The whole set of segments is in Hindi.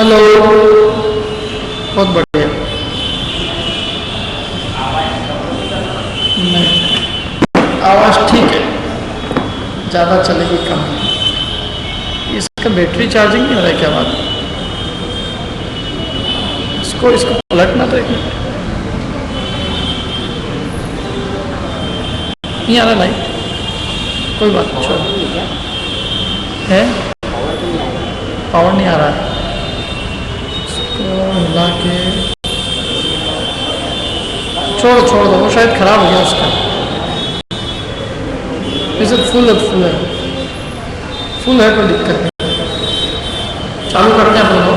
हेलो, बहुत बढ़िया। नहीं, आवाज़ ठीक है, ज़्यादा चलेगी कम। इसका बैटरी चार्जिंग नहीं हो रहा है, क्या बात है? इसको पलटना तो एक मिनट। नहीं आ रहा लाइट, कोई बात नहीं, छोड़ो। है पावर नहीं आ रहा है, इसको हिला के छोड़ दो, वो शायद खराब हो गया उसका। इसे फुल है कोई दिक्कत नहीं। चालू करते हैं दोनों।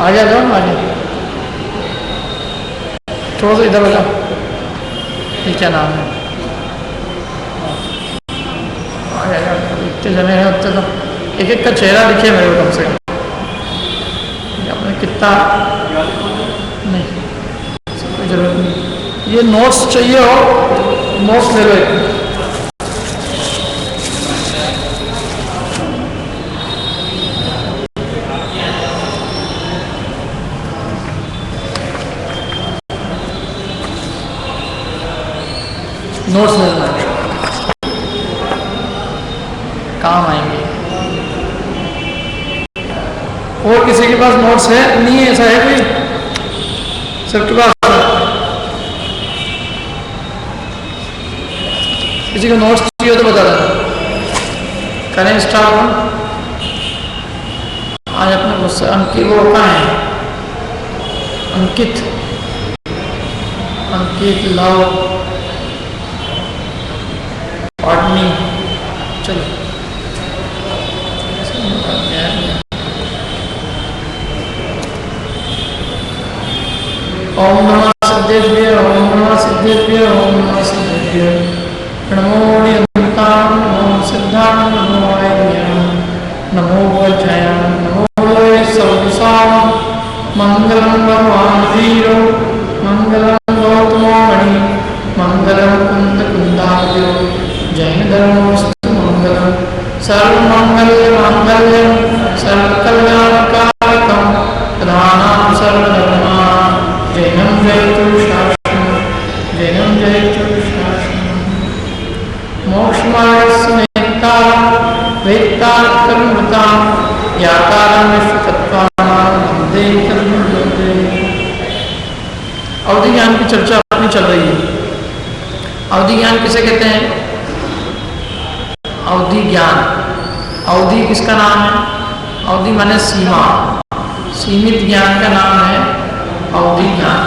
आगे आ जाओ, आगे थोड़ा सा इधर हो जाओ। ये क्या नाम है? आगे इतने जने हैं, उतने तो एक एक का चेहरा दिखे मेरे को कम से कम। आपने कितना नहीं, कोई जरूरत नहीं। ये नोट्स चाहिए हो, नोट्स ले लो एक। नोट्स लेना काम आएंगे। और किसी के पास नोट्स है? नहीं है, ऐसा है कोई? सबके पास? किसी को नोट्स चाहिए तो बता देना। करें स्टार्ट हम आज अपने गुस्सा। अंकित वो कहाँ है? अंकित लव पाटनी, चलो। ओम नमः सिद्धेभ्य, ओम नमः सिद्धेभ्य, ओम नमः सिद्धेभ्य। नमो नियंतां, नमो सिद्धां, नमो आयर्यं, नमो वज्रयं, नमो वै सर्वसां। मंगलं भगवान् वीरो, मंगलं गौतमो मणि, मंगलं कुंदकुंदाब्जो, जैन धर्मोस्तु मंगलम। सर्वमंगलमांगल्यं सर्वकल्याणकारकं प्रधानं सर्वधर्माणां जैनं जयतु शासनं। मोक्षमार्गस्य नेतारं वेत्तार्थमृतां यातारं विश्वतत्त्वानां वन्दे तन्मूर्ते। अवधि ज्ञान की चर्चा अपनी चल रही है। अवधि ज्ञान किसे कहते हैं? अवधि ज्ञान, अवधि किसका नाम है? अवधि माने सीमा, सीमित ज्ञान का नाम है अवधि ज्ञान।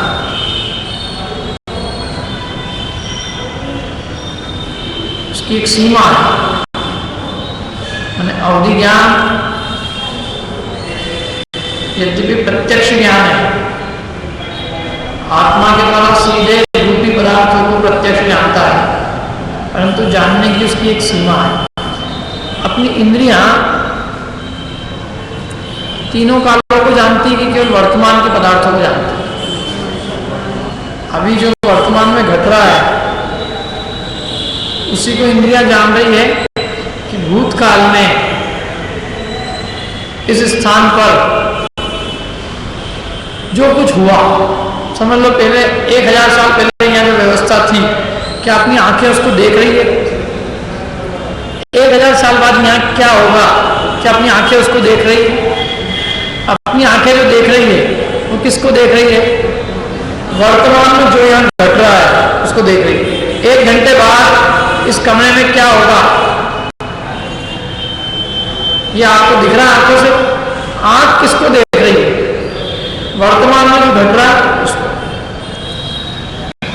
उसकी एक सीमा है, माने अवधि ज्ञान यद्यपि प्रत्यक्ष ज्ञान है, आत्मा के द्वारा सीधे रूपी पदार्थों को प्रत्यक्ष जानता है, परंतु जानने की उसकी एक सीमा है। अपनी इंद्रियां तीनों कालों को जानती है कि केवल वर्तमान के पदार्थों को जानती है। अभी जो वर्तमान में घट रहा है उसी को इंद्रियां जान रही है कि भूतकाल में इस स्थान पर जो कुछ हुआ, समझ लो पहले 1000 साल पहले यहाँ जो व्यवस्था थी, क्या अपनी आंखें उसको देख रही है? 1000 साल बाद यहाँ क्या होगा, क्या अपनी आंखें उसको देख रही है? अपनी आंखें जो देख रही है वो किसको देख रही है? वर्तमान में जो यहाँ घट रहा है उसको देख रही है। 1 घंटे बाद इस कमरे में क्या होगा ये आपको दिख रहा है आंखों से? आंख किसको देख रही है? वर्तमान में जो घट रहा है उसको।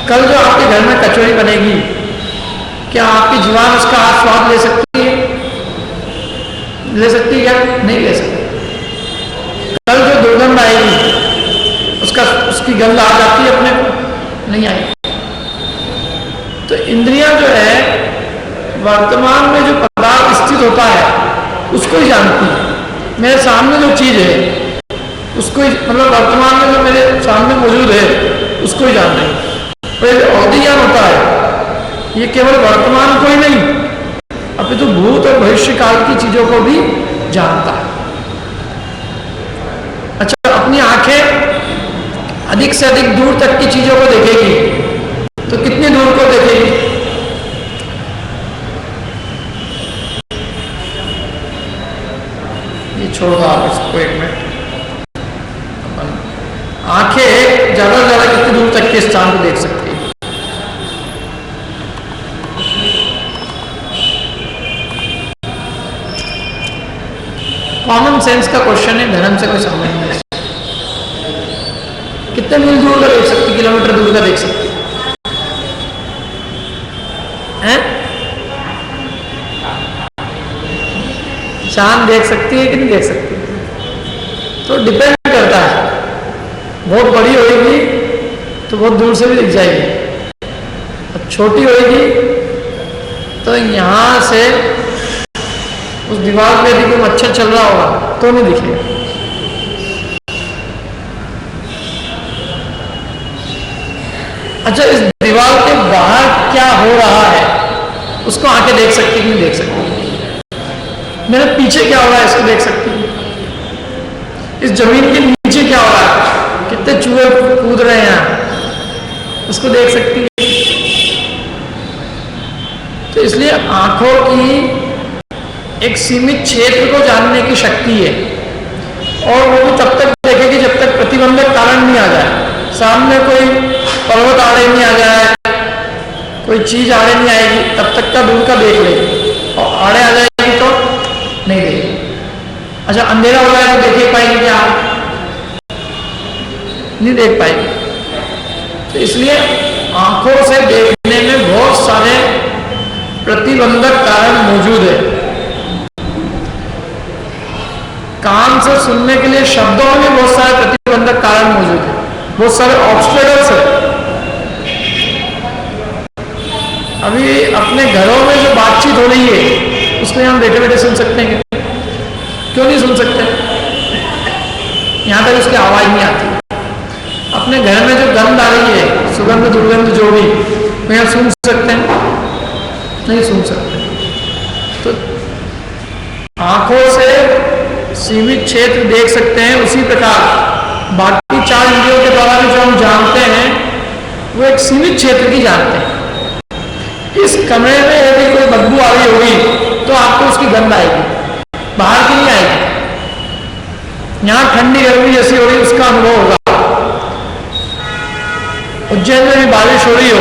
कल जो आपके घर में कचौड़ी बनेगी, क्या आपकी जुबान उसका स्वाद ले सकती है? ले सकती क्या? नहीं ले सकती। कल जो दुर्गंध आएगी उसकी गंध आ जाती है अपने को? नहीं आएगी। तो इंद्रियां जो है वर्तमान में जो पदार्थ स्थित होता है उसको ही जानती है। मेरे सामने जो चीज है उसको ही, मतलब वर्तमान में जो मेरे सामने मौजूद है उसको ही जान रही है। पर अवधि ज्ञान होता है ये केवल वर्तमान को ही नहीं अपितु तो भूत और भविष्य काल की चीजों को भी जानता है। अच्छा, अपनी आंखें अधिक से अधिक दूर तक की चीजों को देखेगी तो कितनी दूर को देखेगी? ये छोड़ दो आप इसको एक मिनट। आंखें ज्यादा से ज्यादा कितनी दूर तक के स्थान को देख सकती है? कॉमन सेंस का क्वेश्चन है, धर्म से कोई संबंध नहीं। कितने मील दूर का देख सकती, किलोमीटर दूर का देख सकती है? चांद देख सकती है कि नहीं देख सकती? तो डिपेंड करता है। बहुत बड़ी होगी तो बहुत दूर से भी दिख जाएगी, और छोटी होगी तो यहां से उस दीवार पे यदि कोई मच्छर चल रहा होगा तो नहीं दिखेगा। अच्छा, इस दीवार के बाहर क्या हो रहा है उसको आंखें देख सकती कि नहीं देख सकती? मेरे पीछे क्या हो रहा है इसको देख सकती है? इस जमीन के नीचे क्या हो रहा है, कितने चूहे कूद रहे हैं यहाँ, उसको देख सकती है। तो इसलिए आंखों की एक सीमित क्षेत्र को जानने की शक्ति है, और वो भी तब तक देखेगी जब तक प्रतिबंधक कारण नहीं आ जाए। सामने कोई पर्वत आड़े नहीं आ जाए, कोई चीज आड़े नहीं आएगी, तब तक का दूर का देख लेगी, और आड़े आ जाएगी तो नहीं देखेगी। अच्छा, अंधेरा हो जाए तो देख पाएगी क्या? नहीं देख पाएगी। तो इसलिए आंखों से देखने में बहुत सारे प्रतिबंधक कारण मौजूद है। कान से सुनने के लिए शब्दों में बहुत सारे प्रतिबंधक कारण मौजूद है, बहुत सारे ऑब्स्टेकल्स है। अभी अपने घरों में जो बातचीत हो रही है उसको हम बैठे बैठे सुन सकते हैं? क्यों नहीं सुन सकते? यहां तक उसकी आवाज नहीं आती। अपने घर में जो गंध आ रही है, सुगंध दुर्गंध जो भी, वो यहां सुन सकते हैं? नहीं सुन सकते। तो आंखों से सीमित क्षेत्र देख सकते हैं, उसी प्रकार बाकी 4 इंद्रियों के द्वारा भी जो हम जानते हैं वो एक सीमित क्षेत्र की जानते हैं। इस कमरे में यदि कोई बदबू आ रही होगी तो आपको उसकी गंध आएगी, बाहर की नहीं आएगी। यहां ठंडी गर्मी जैसी हो रही उसका अनुभव होगा। उज्जैन में भी बारिश हो रही हो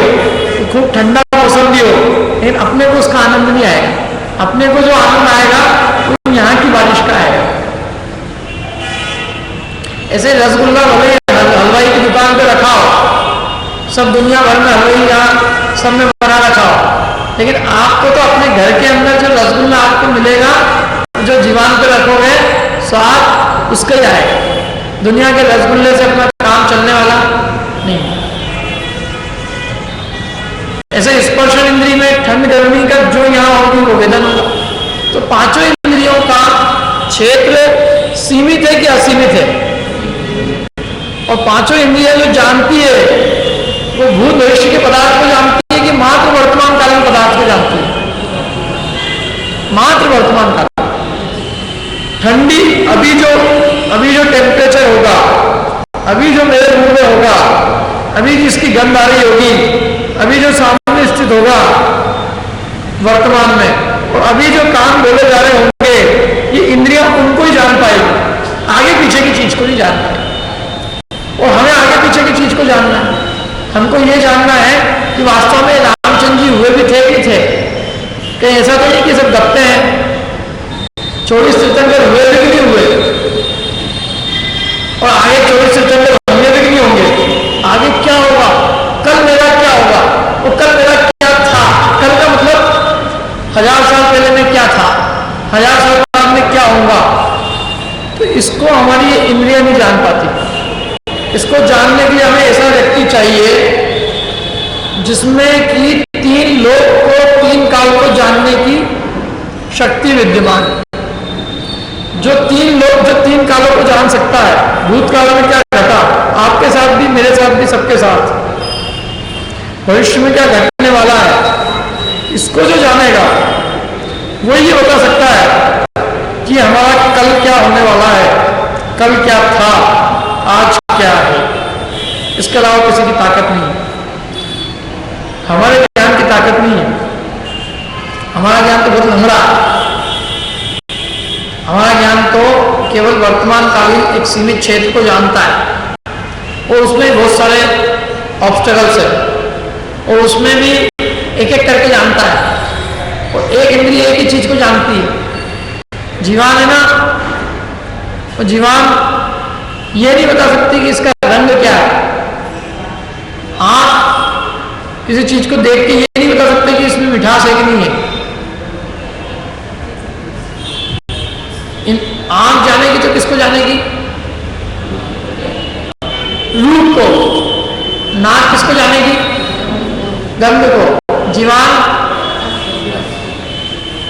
तो खूब ठंडा मौसम भी हो, लेकिन अपने को उसका आनंद नहीं आएगा। अपने को जो आनंद आएगा वो यहाँ की बारिश का आएगा। ऐसे रसगुल्ला हलवाई की दुकान पे रखा हो, सब दुनिया भर में हलवाई यहाँ सब में बना रखा हो, लेकिन आपको तो अपने घर के अंदर जो रसगुल्ला आपको मिलेगा, जो जीवान पे रखोगे स्वाद उसका ही आएगा। दुनिया के रसगुल्ले से अपना काम चलने वाला नहीं। ऐसे स्पर्शन इंद्री में ठंड गर्मी का जो यहाँ होगी वो वेदन होगा। तो पांचों इंद्रियों का क्षेत्र सीमित है कि असीमित है? और पांचों इंद्रियां जो जानती है वो भूत भविष्य के पदार्थ को जानती है कि मात्र वर्तमान कालीन पदार्थ को जानती है? मात्र वर्तमान काल। ठंडी अभी जो टेम्परेचर होगा, अभी जो मेरे मुंह में होगा, अभी जिसकी गंध आ रही होगी, अभी जो सामने स्थित होगा वर्तमान में, और अभी जो काम बोले जा रहे होंगे, ये इंद्रियां उनको ही जान पाएगी, आगे पीछे की चीज को नहीं जान पाएगी। और हमें आगे पीछे की चीज को जानना है। हमको ये जानना है कि वास्तव में रामचंद्र जी हुए भी थे कि थे? कहीं ऐसा तो नहीं कि सब गप्पे हैं। 24 तीर्थंकर हुए भी नहीं हुए, और आगे 24 तीर्थंकर होंगे भी नहीं होंगे। आगे क्या होगा, कल मेरा क्या होगा, वो कल मेरा क्या था, कल का मतलब 1000 साल पहले में क्या था, 1000 साल बाद काल में क्या होगा, तो इसको हमारी इंद्रियां नहीं जान पाती। इसको जानने के लिए हमें ऐसा व्यक्ति चाहिए जिसमें कि 3 लोक को, 3 काल को जानने की शक्ति विद्यमान है। जो 3 लोग, जो 3 कालों को जान सकता है, भूतकाल में क्या घटा, आपके साथ भी, मेरे साथ भी, सबके साथ, भविष्य में क्या घटने वाला है, इसको जो जानेगा वो ये बता सकता है कि हमारा कल क्या होने वाला है, कल क्या था, आज क्या है। इसके अलावा किसी की ताकत नहीं है, हमारे ज्ञान की ताकत नहीं है। हमारा ज्ञान तो बहुत लंबा है। हमारा ज्ञान तो केवल वर्तमान कालीन एक सीमित क्षेत्र को जानता है और उसमें बहुत सारे ऑब्स्टेकल्स है और उसमें भी एक एक करके जानता है। और एक इंद्रिय एक ही चीज को जानती है। जीवान है ना, और जीवान ये नहीं बता सकती कि इसका रंग क्या है। आंख किसी चीज को देख के ये नहीं बता सकते कि इसमें मिठास है कि नहीं है। आंख जानेगी तो किसको जानेगी? रूप को। नाक किसको जानेगी? गंध को। जीवान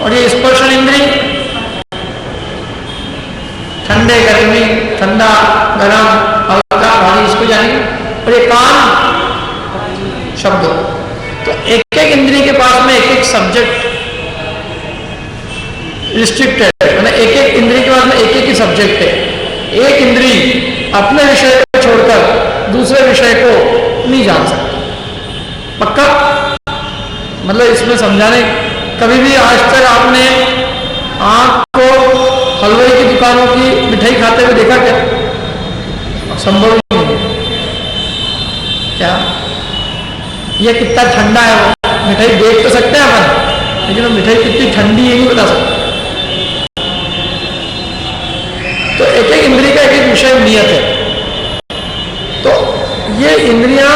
और ये स्पर्शन इंद्रिय ठंडे गर्मी, ठंडा गरम, हल्का भारी, इसको जानेगी। और ये कान शब्द। तो एक एक इंद्रिय के पास में एक एक सब्जेक्ट रिस्ट्रिक्टेड है, मतलब एक एक इंद्रिय के पास में एक एक ही सब्जेक्ट है। एक इंद्रिय अपने विषय को छोड़कर दूसरे विषय को नहीं जान सकता। पक्का? मतलब इसमें समझाने, कभी भी आज तक आपने आंख को हलवाई की दुकानों की मिठाई खाते हुए देखा क्या? संभव नहीं है। क्या ये कितना ठंडा है? वो मिठाई देख तो सकते हैं अपन, लेकिन वो मिठाई कितनी ठंडी है नहीं बता सकते। तो एक एक इंद्रिय का एक एक विषय नियत है। तो ये इंद्रियां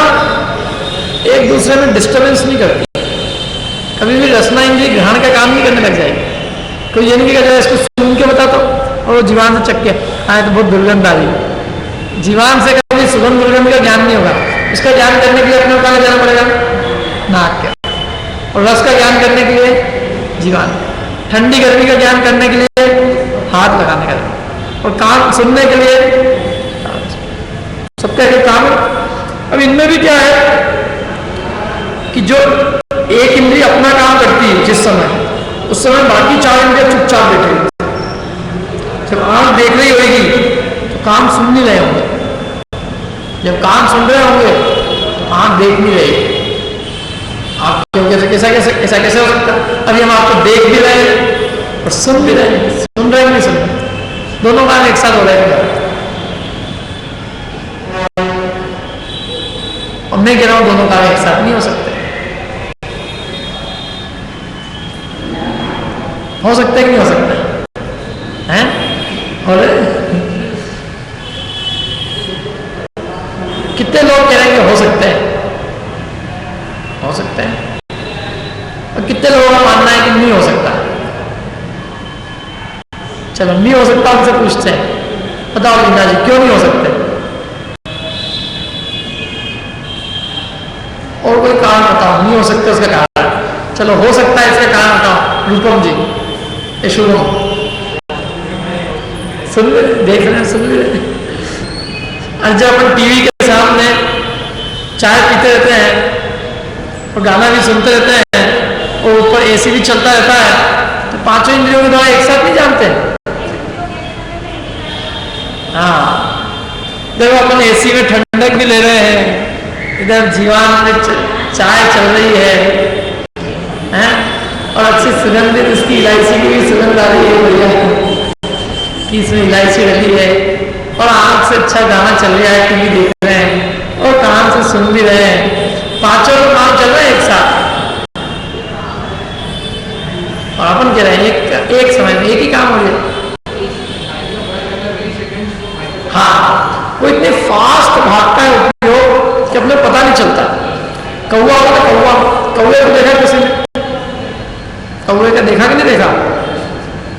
एक दूसरे में डिस्टर्बेंस नहीं करती। कभी भी रसना इंद्रिय ग्रहण का काम नहीं करने लग जाएगी। कोई ये नहीं कहेगा इसको सुन के बता दो और वो जीवान से चख के आए तो बहुत दुर्गंध आ रही। जीवान से कभी सुगंध दुर्गंध का ज्ञान नहीं होगा। इसका ज्ञान करने के लिए अपने कहाँ जाना पड़ेगा? नाक के। और रस का ज्ञान करने के लिए जीवान। ठंडी गर्मी का ज्ञान करने के लिए हाथ लगाने का, और कान सुनने के लिए सबका एक काम है। अब इनमें भी क्या है कि जो एक इंद्रिय अपना काम करती है जिस समय, उस समय बाकी 4 इंद्रिय चुपचाप बैठ रही। जब आंख देख रही होगी तो कान सुन नहीं रहे होंगे। जब कान सुन रहे होंगे तो आंख देख नहीं रही। आप कैसा कैसे हो सकता है? अभी हम आपको देख भी रहे हैं और सुन भी रहे हैं। सुन रहे हैं नहीं सुन रहे, दोनों काम एक साथ हो रहे हैं। और मैं कह रहा हूं दोनों काम एक साथ नहीं हो सकते। हो सकता है कि नहीं हो सकता है? और कितने लोग कह रहे हैं कि हो सकते हैं? हो सकते हैं। और कितने लोगों का मानना है कि नहीं हो सकता? चलो नहीं हो सकता, उनसे पूछते हैं, बताओ लीना जी क्यों नहीं हो सकते? और कोई कारण बताओ, नहीं हो सकते उसका कारण। चलो हो सकता है इसका कारण बताओ। रूपम जी, शुभम, सुन देख रहे हैं, सुन रहे। और जब अपन टीवी के सामने चाय पीते रहते हैं और गाना भी सुनते रहते हैं और ऊपर एसी भी चलता रहता है, तो पांचों इंद्रियों के द्वारा एक साथ नहीं जानते। हाँ, देखो अपन एसी में ठंडक भी ले रहे हैं, इधर जीवान में चाय चल रही है और अच्छी सुगंधित इसकी इलायची की भी सुगंध आ रही है बढ़िया कि इसमें इलायची डली है। और आंख से अच्छा गाना चल रहा है, टीवी देख रहे हैं और कान से सुन भी रहे हैं। पांचों काम चल रहा है एक साथ। और अपन कह रहे हैं एक समय में एक ही काम हो गया। हाँ, वो इतने फास्ट भागता है उपयोग कि अपने पता नहीं चलता। कौवा होगा तो कौवे को देखा किसी ने? कौवे का देखा कि नहीं देखा?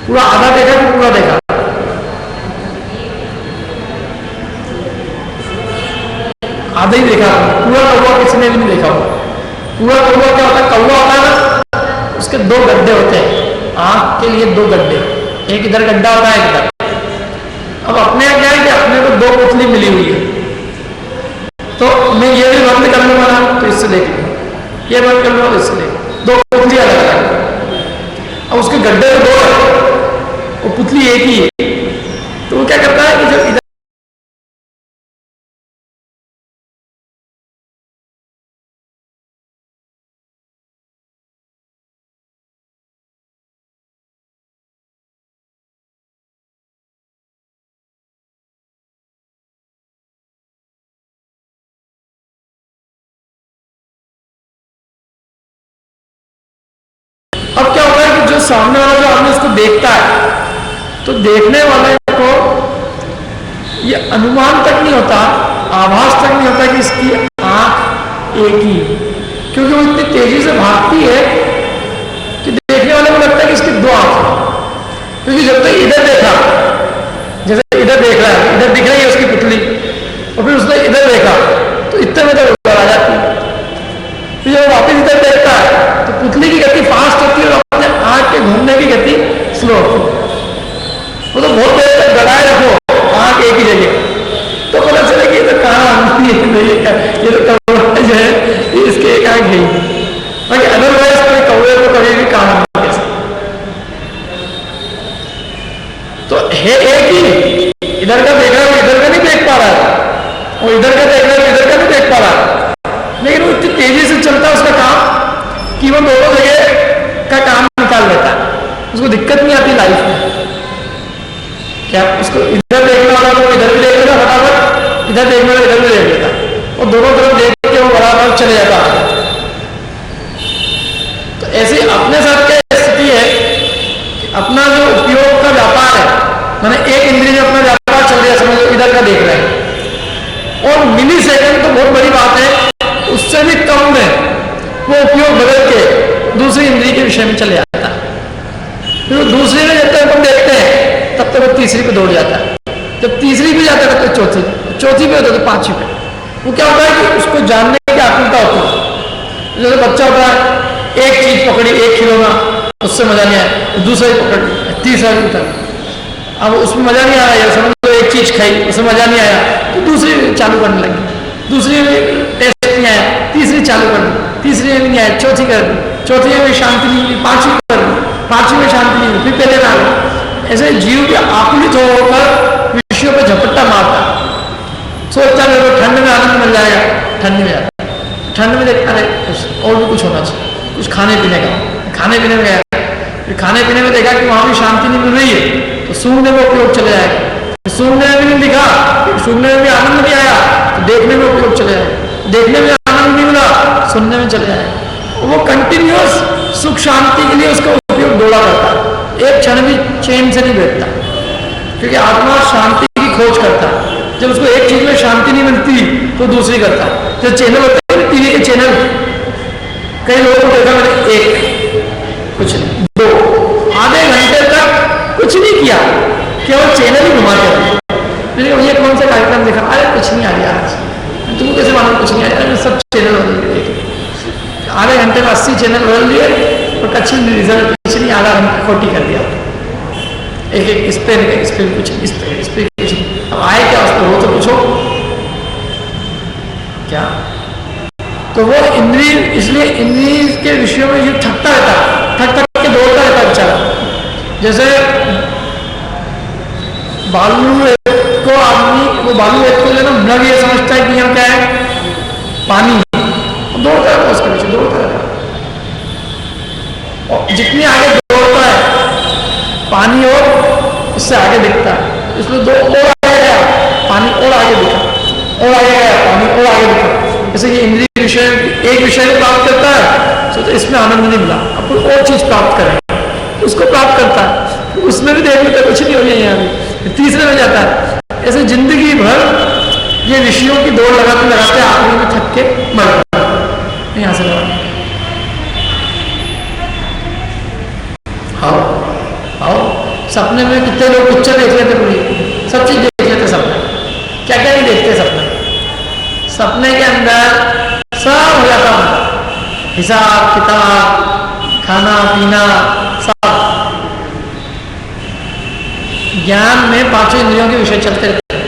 पूरा आधा देखा कि पूरा देखा? आधा ही देखा, पूरा कौवा किसी ने भी नहीं देखा। पूरा कौवा क्या होता है? कौवा होता है ना, उसके दो गड्ढे होते हैं, आंख के लिए दो गड्ढे, एक इधर गड्ढा होता है एक इधर। अब अपने क्या है कि अपने को दो पुतली मिली हुई है, तो मैं ये भी बंद कर लूंगा ना तो इससे देख लूंगा, ये बंद कर लूंगा तो इससे देख, दो पुतली अलग अलग। अब उसके गड्ढे तो दो है, वो पुतली एक ही है, तो वो क्या करता है कि जब इधर अब क्या होता है कि जो सामने वाला जो आदमी उसको देखता है, तो देखने वाले को ये अनुमान तक नहीं होता, आभास तक नहीं होता कि इसकी आंख एक ही, क्योंकि वो इतनी तेजी से भागती है कि देखने वाले को लगता है कि इसकी दो आंख है। क्योंकि जब तक इधर देखा, जैसे इधर देख रहा है, इधर दिख रही है उसकी पुतली, और फिर उसने इधर देखा तो इतने में तो ऊपर आ जाती है। फिर जब वापिस इधर देखता है तो पुतली की गति फास्ट होती है और अपने आंख के घूमने की गति स्लो होती है। वो तो बहुत देर तक गड़ाए रखो आंख एक ही जगह, तो पता चले कि ये तो कहाँ ये तो कौवा जो है ये इसके एक आंख गई, बाकी अदरवाइज कोई कौवे को कभी भी काम नहीं कर सकता। तो है एक ही, इधर का देख रहा है वो इधर का नहीं देख पा रहा है, और इधर का देख रहा है इधर का नहीं देख पा रहा है, लेकिन वो इतनी तेजी से चलता है उसका काम कि वो दोनों जगह का काम निकाल लेता है, उसको दिक्कत नहीं आती लाइफ में। क्या उसको इधर देखना होगा तो इधर भी देख लेगा फटाफट, इधर देखना होगा इधर भी देख लेगा, और दोनों तरफ देख के वो बराबर चले जाता है। तो ऐसे अपने साथ क्या स्थिति है कि अपना जो उपयोग का व्यापार है, मैंने एक इंद्रिय में अपना व्यापार चल रहा है, समझ लो इधर का देख रहे हैं, और मिली सेकंड तो बहुत बड़ी बात है, उससे भी कम में वो उपयोग बदल के दूसरी इंद्रिय के विषय में चले जाता है। फिर दूसरी में जब तक हम देखते हैं तब तक वो तीसरी पे दौड़ जाता है, जब तीसरी भी जाता है तो चौथी, चौथी पे होता है तो पांचवी पे। वो क्या होता है कि उसको जानने की आकुलता होती है। जैसे बच्चा होता है, एक चीज पकड़ी, एक खिलौना, उससे मजा नहीं आया, दूसरा ही पकड़, तीसरा भी उतर, अब उसमें मजा नहीं आ रहा है, समझ लो एक चीज खाई उसमें मजा नहीं आया तो दूसरी चालू करने लगी, दूसरी में टेस्ट नहीं आया तीसरी चालू कर दी, तीसरी में नहीं आया चौथी कर दी, चौथी में शांति नहीं मिली पांचवी कर दी, पांचवी में शांति नहीं मिली, फिर पहले ना गई। ऐसे जीव के आकुलित होकर विषयों पर झपट्टा मारता, सोचता है तो ठंड में आनंद मिल जाएगा, ठंड में जाता है, ठंड में देखता है कुछ और भी कुछ होना चाहिए, कुछ खाने पीने का, खाने पीने में गया, फिर खाने पीने में देखा कि वहां भी शांति नहीं मिल रही है तो सूंघने में उपयोग चले जाएगा, सूंघने में भी नहीं दिखा, सूंघने में भी आनंद नहीं आया तो देखने में उपयोग चले जाएगा, देखने में आनंद नहीं मिला सुनने में चले जाएगा। वो कंटिन्यूअस सुख शांति के लिए उसका उपयोग दौड़ा करता है, एक क्षण भी चैन से नहीं बैठता, क्योंकि आत्मा शांति की खोज करता है। जब उसको एक चीज में शांति नहीं मिलती तो दूसरी करता है। जो चैनल होते हैं टीवी के चैनल, कई लोगों को देखा मैंने, एक कुछ नहीं, दो आधे घंटे तक कुछ नहीं किया, केवल चैनल ही घुमाते रहे। ये कौन सा कार्यक्रम देखा, अरे कुछ नहीं आ रहा आज, तुमको कैसे मालूम कुछ नहीं आ रहा, सब चैनल बदल दिए, आधे घंटे में 80 चैनल बदल दिए और कुछ रिजल्ट कुछ नहीं, आधा घंटा खोटी कर दिया, एक एक इस पे कुछ इस पे कुछ, अब आए क्या उस पर हो तो पूछो क्या। तो वो इंद्रिय, इसलिए इंद्रिय के विषयों में ये थकता रहता, थक थक के दौड़ता रहता बेचारा। जैसे बालू को आदमी, वो बालू एक को लेना मृग ये समझता है कि यहाँ क्या है पानी, दौड़ता रहता उसके पीछे, दौड़ता रहता, और जितनी आगे दौड़ता है पानी और उससे आगे दिखता है, इसलिए दो और आगे गया पानी और आगे दिखा, और आगे गया पानी और आगे दिखा। जैसे ये इंद्रिय विषय एक विषय को प्राप्त करता है तो इसमें आनंद नहीं मिला, अब कोई और चीज प्राप्त करें उसको प्राप्त करता है, उसमें भी देख लेता कुछ नहीं हो गया, यहाँ भी तीसरे में जाता है। ऐसे जिंदगी भर ये विषयों की दौड़ लगाते लगाते आखिरी में थक के मर जाता है। यहाँ से लगा आओ आओ सपने में कितने लोग पिक्चर देख लेते, पूरी सब चीज देख लेते सपने, क्या क्या नहीं देखते सपने। सपने के अंदर सब हो जाता है, हिसाब किताब, खाना पीना सब। ज्ञान में पांचों इंद्रियों के विषय चलते रहते हैं।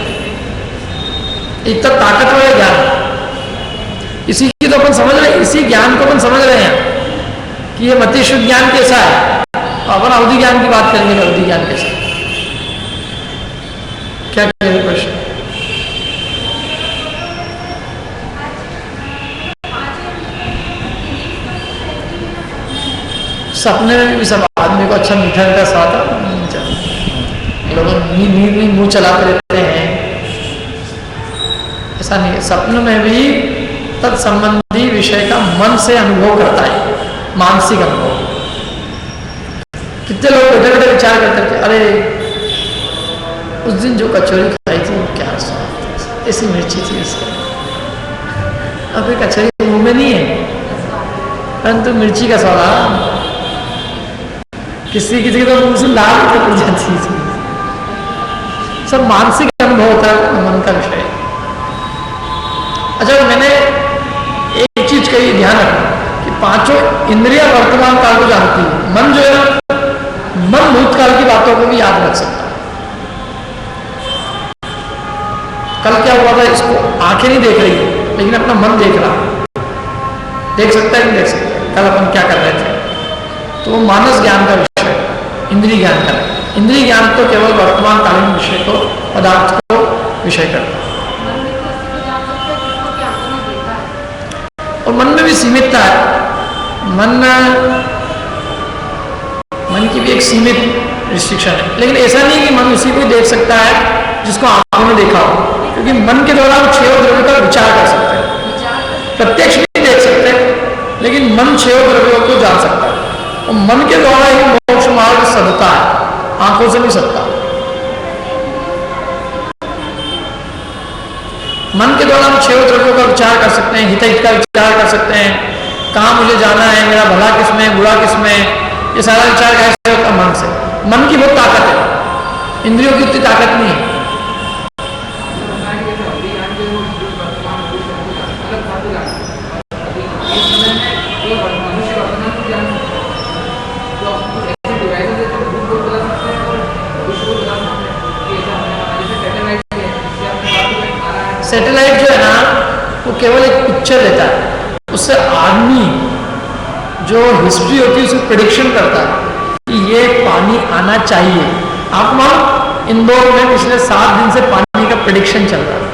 इतना ताकतवर है ज्ञान। इसी की तो अपन समझ रहे हैं, इसी ज्ञान को अपन समझ रहे हैं कि ये मति शुद्ध ज्ञान कैसा है। अपन अवधि ज्ञान की बात करेंगे, अवधि ज्ञान कैसा, क्या करेंगे प्रश्न? सपने में भी सब आदमी को अच्छा मीठा मीठा स्वाद आता, लोग नींद में मुंह चलाते रहते हैं, ऐसा नहीं है। सपनों में भी तत्संबंधी विषय का मन से अनुभव करता है, मानसिक अनुभव। कितने लोग बैठे बैठे विचार करते थे, अरे उस दिन जो कचौरी खाई थी वो क्या स्वाद, ऐसी मिर्ची थी इसका। अब ये कचौरी मुंह में नहीं है, परंतु मिर्ची का स्वाद किसी किसी तो मुंह से लाल निकल जाती थी। सब मानसिक अनुभव होता है, मन का विषय। अच्छा, मैंने एक चीज कही, ध्यान रखना कि पांचों इंद्रियां वर्तमान काल को जानती है। मन जो है ना, मन भूतकाल की बातों को भी याद रख सकता है। कल क्या हुआ था, इसको आंखें नहीं देख रही है, लेकिन अपना मन देख रहा, देख सकता है नहीं देख सकता, कल अपन क्या कर रहे थे। तो वो मानस ज्ञान का विषय, इंद्रिय ज्ञान का। इंद्रिय ज्ञान तो केवल वर्तमान कालीन विषय को, पदार्थ को विषय करता है। और मन में भी सीमितता है। मन की भी एक सीमित रिस्ट्रिक्शन है, लेकिन ऐसा नहीं कि मन उसी को देख सकता है जिसको आंखों में देखा हो, क्योंकि मन के द्वारा हम छह द्रव्यों का विचार कर सकते हैं। प्रत्यक्ष नहीं देख सकते, लेकिन मन छह द्रव्यों को जान सकता है, और मन के द्वारा ही मोक्ष मार्ग सदता है, आंखों से नहीं सकता। मन के द्वारा हम छह द्रव्यों का विचार कर सकते हैं, हित का विचार कर सकते हैं, कहाँ मुझे जाना है, मेरा भला किसमें बुरा किसमें, ये सारा विचार कैसे होता? मन से। मन की बहुत ताकत है, इंद्रियों की उतनी ताकत नहीं है। सैटेलाइट जो है ना, वो केवल एक पिक्चर लेता है, उससे आदमी जो हिस्ट्री होती है उसकी प्रेडिक्शन करता है कि ये पानी आना चाहिए। आप मान, इंदौर में पिछले 7 दिन से पानी का प्रेडिक्शन चल रहा है,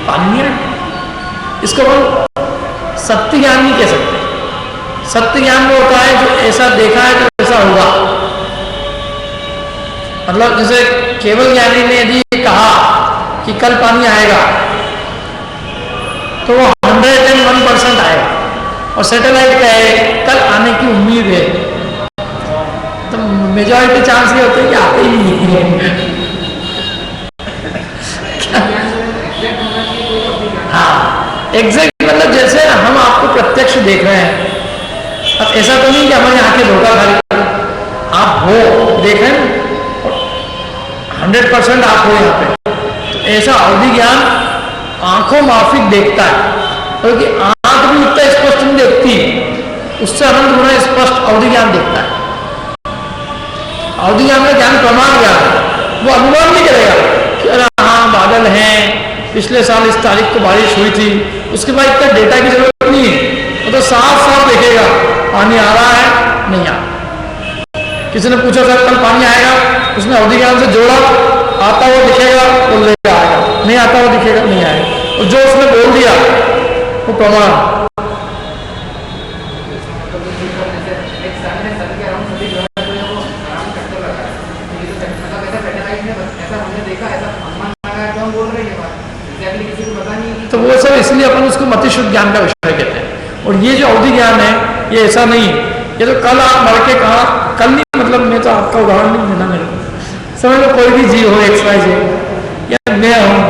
पानी है। इसको हम सत्य ज्ञान नहीं कह सकते। सत्य ज्ञान वो होता है जो ऐसा देखा है तो ऐसा होगा। मतलब जैसे केवल ज्ञानी ने यदि कहा कि कल पानी आएगा, तो वो 101% आएगा, और सैटेलाइट कहे कल आने की उम्मीद है, तो मेजॉरिटी चांस ये होते हैं कि आते ही नहीं है। हाँ, एग्जैक्ट, मतलब जैसे हम आपको प्रत्यक्ष देख रहे हैं। अब ऐसा तो नहीं कि हमारी आंखें धोखा खा रही, आप हो देख रहे हैं, 100% आप हो यहाँ पे। तो ऐसा अवधि ज्ञान आंखों माफिक देखता है, क्योंकि आंख भी उतना स्पष्ट नहीं देखती, उससे अनंत गुना स्पष्ट अवधि ज्ञान देखता है। अवधि ज्ञान में ज्ञान प्रमाण ज्ञान है, वो अनुमान नहीं करेगा कि अरे हाँ बादल हैं, पिछले साल इस तारीख को बारिश हुई थी, उसके बाद इतना डेटा की जरूरत नहीं है। वो तो साफ साफ देखेगा पानी आ रहा है नहीं आ रहा। किसी ने पूछा सर कल पानी आएगा, उसने अवधि ज्ञान से जोड़ा, आता हुआ दिखेगा तो ले आएगा, नहीं आता हुआ दिखेगा नहीं आएगा, और जो उसने बोल दिया वो प्रमाण। तो वो सब इसलिए अपन उसको मति शुद्ध ज्ञान का विषय कहते हैं। और ये जो अवधि ज्ञान है ये ऐसा नहीं है, ये तो कल आप मर के कहा, कल नहीं, मतलब मैं तो आपका उदाहरण नहीं देना मेरे को, समझ लो कोई भी जीव हो, XYZ, या मैं हूं।